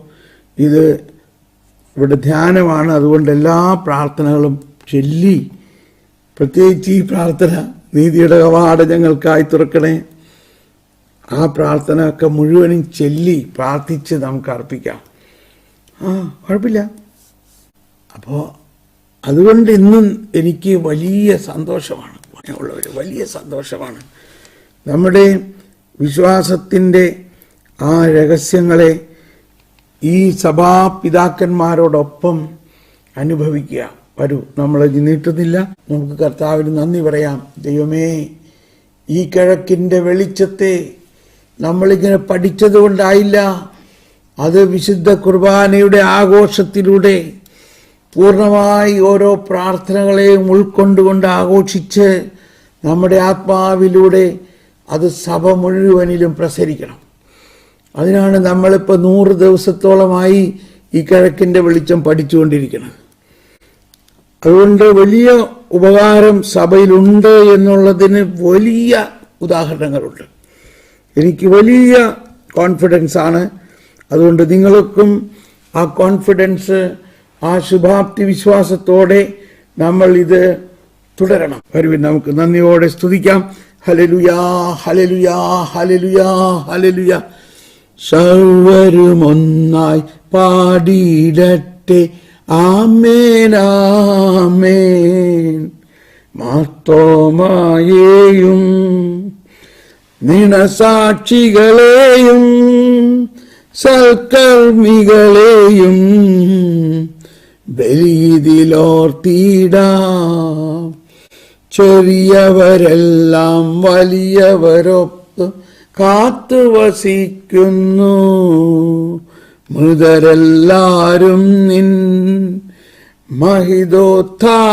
ഇത് ഇവിടെ ധ്യാനമാണ്, അതുകൊണ്ട് എല്ലാ പ്രാർത്ഥനകളും ചൊല്ലി, പ്രത്യേകിച്ച് ഈ പ്രാർത്ഥന നീതിയുടെ കവാടം ഞങ്ങൾക്കായി തുറക്കണേ, ആ പ്രാർത്ഥന ഒക്കെ മുഴുവനും ചൊല്ലി പ്രാർത്ഥിച്ച് നമുക്ക് അർപ്പിക്കാം. കുഴപ്പമില്ല. അപ്പോൾ അതുകൊണ്ട് ഇന്നും എനിക്ക് വലിയ സന്തോഷമാണ്, ഉള്ളവർ വലിയ സന്തോഷമാണ്. നമ്മുടെ വിശ്വാസത്തിൻ്റെ ആ രഹസ്യങ്ങളെ ഈ സഭാപിതാക്കന്മാരോടൊപ്പം അനുഭവിക്കുക. വരൂ, നമ്മൾ നീട്ടുന്നില്ല, നമുക്ക് കർത്താവിന് നന്ദി പറയാം. ദൈവമേ, ഈ കിഴക്കിൻ്റെ വെളിച്ചത്തെ നമ്മളിങ്ങനെ പഠിച്ചത് കൊണ്ടായില്ല, അത് വിശുദ്ധ കുർബാനയുടെ ആഘോഷത്തിലൂടെ പൂർണ്ണമായി ഓരോ പ്രാർത്ഥനകളെയും ഉൾക്കൊണ്ടുകൊണ്ട് ആഘോഷിച്ച് നമ്മുടെ ആത്മാവിലൂടെ അത് സഭ മുഴുവനിലും പ്രസരിക്കണം. അതിനാണ് നമ്മളിപ്പോൾ 100 ദിവസത്തോളമായി ഈ കിഴക്കിൻ്റെ വെളിച്ചം പഠിച്ചുകൊണ്ടിരിക്കുന്നത്. അതുകൊണ്ട് വലിയ ഉപകാരം സഭയിലുണ്ട് എന്നുള്ളതിന് വലിയ ഉദാഹരണങ്ങളുണ്ട്. എനിക്ക് വലിയ കോൺഫിഡൻസ് ആണ്. അതുകൊണ്ട് നിങ്ങൾക്കും ആ കോൺഫിഡൻസ്, ആ ശുഭാപ്തി വിശ്വാസത്തോടെ നമ്മൾ ഇത് തുടരണം. വരുവിൻ, നമുക്ക് നന്ദിയോടെ സ്തുതിക്കാം. ഹല്ലേലൂയാ, ഹല്ലേലൂയാ, ഹല്ലേലൂയാ, ഹല്ലേലൂയാ. സർവരും ഒന്നായി പാടിയിടട്ടെ, ആമേൻ, ആമേൻ. മാർത്തോമായെയും നിണസാക്ഷികളെയും സൽക്കർമ്മികളെയും ബലിയിലോർത്തിടാം. ചെറിയവരെല്ലാം വലിയവരൊത്ത് കാത്തുവസിക്കുന്നു. മൃതരെല്ലാരും നിൻ മഹിതോത്ഥാനത്തിൽ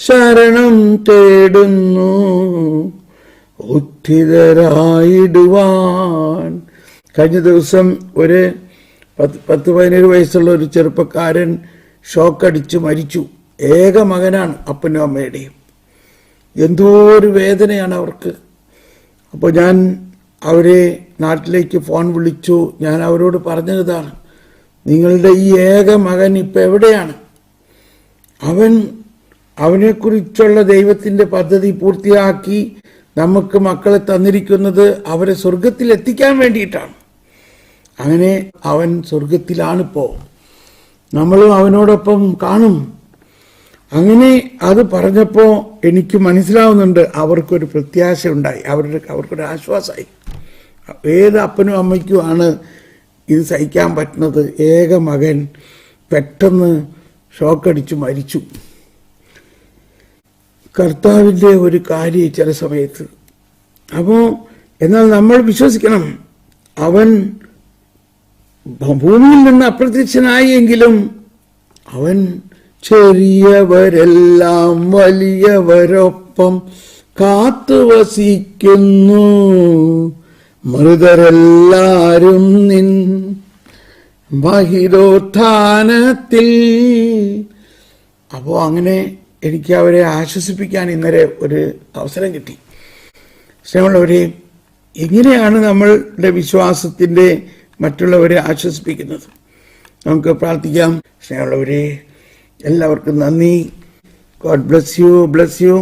ശരണം തേടുന്നു. ഉദ്ധിതരായിടുവാൻ. കഴിഞ്ഞ ദിവസം ഒരു 10-17 വയസ്സുള്ള ഒരു ചെറുപ്പക്കാരൻ ഷോക്കടിച്ച് മരിച്ചു. ഏക മകനാണ്, അപ്പനും അമ്മയുടെയും. എന്തോ ഒരു വേദനയാണ് അവർക്ക്. അപ്പോൾ ഞാൻ അവരെ നാട്ടിലേക്ക് ഫോൺ വിളിച്ചു. ഞാൻ അവരോട് പറഞ്ഞതാണ്, നിങ്ങളുടെ ഈ ഏക മകൻ ഇപ്പം എവിടെയാണ്? അവനെക്കുറിച്ചുള്ള ദൈവത്തിൻ്റെ പദ്ധതി പൂർത്തിയാക്കി നമുക്ക് മക്കളെ തന്നിരിക്കുന്നത് അവരെ സ്വർഗത്തിൽ എത്തിക്കാൻ വേണ്ടിയിട്ടാണ്. അങ്ങനെ അവൻ സ്വർഗത്തിലാണിപ്പോൾ, നമ്മളും അവനോടൊപ്പം കാണും. അങ്ങനെ അത് പറഞ്ഞപ്പോൾ എനിക്ക് മനസ്സിലാവുന്നുണ്ട്, അവർക്കൊരു പ്രത്യാശ ഉണ്ടായി, അവർക്കൊരു ആശ്വാസമായി. ഏത് അപ്പനും അമ്മയ്ക്കുമാണ് ഇത് സഹിക്കാൻ പറ്റുന്നത്? ഏക മകൻ പെട്ടെന്ന് ഷോക്കടിച്ച് മരിച്ചു. കർത്താവിൻ്റെ ഒരു കാര്യം ചില സമയത്ത്. അപ്പോൾ എന്നാൽ നമ്മൾ വിശ്വസിക്കണം, അവൻ ഭൂമിയിൽ നിന്ന് അപ്രത്യക്ഷനായി എങ്കിലും അവൻ ചെറിയവരെല്ലാം വലിയവരൊപ്പം കാത്തുവസിക്കുന്നു. മൃതരെല്ലാരും നിൻ മഹിതോത്ഥാനത്തിൽ അപ്പോൾ അങ്ങനെ എനിക്ക് അവരെ ആശ്വസിപ്പിക്കാൻ ഇന്നലെ ഒരു അവസരം കിട്ടി. സ്നേഹമുള്ളവരെ, എങ്ങനെയാണ് നമ്മളുടെ വിശ്വാസത്തിൻ്റെ മറ്റുള്ളവരെ ആശ്വസിപ്പിക്കുന്നത്? നമുക്ക് പ്രാർത്ഥിക്കാം. സ്നേഹമുള്ളവരെ, എല്ലാവർക്കും നന്ദി. God bless you.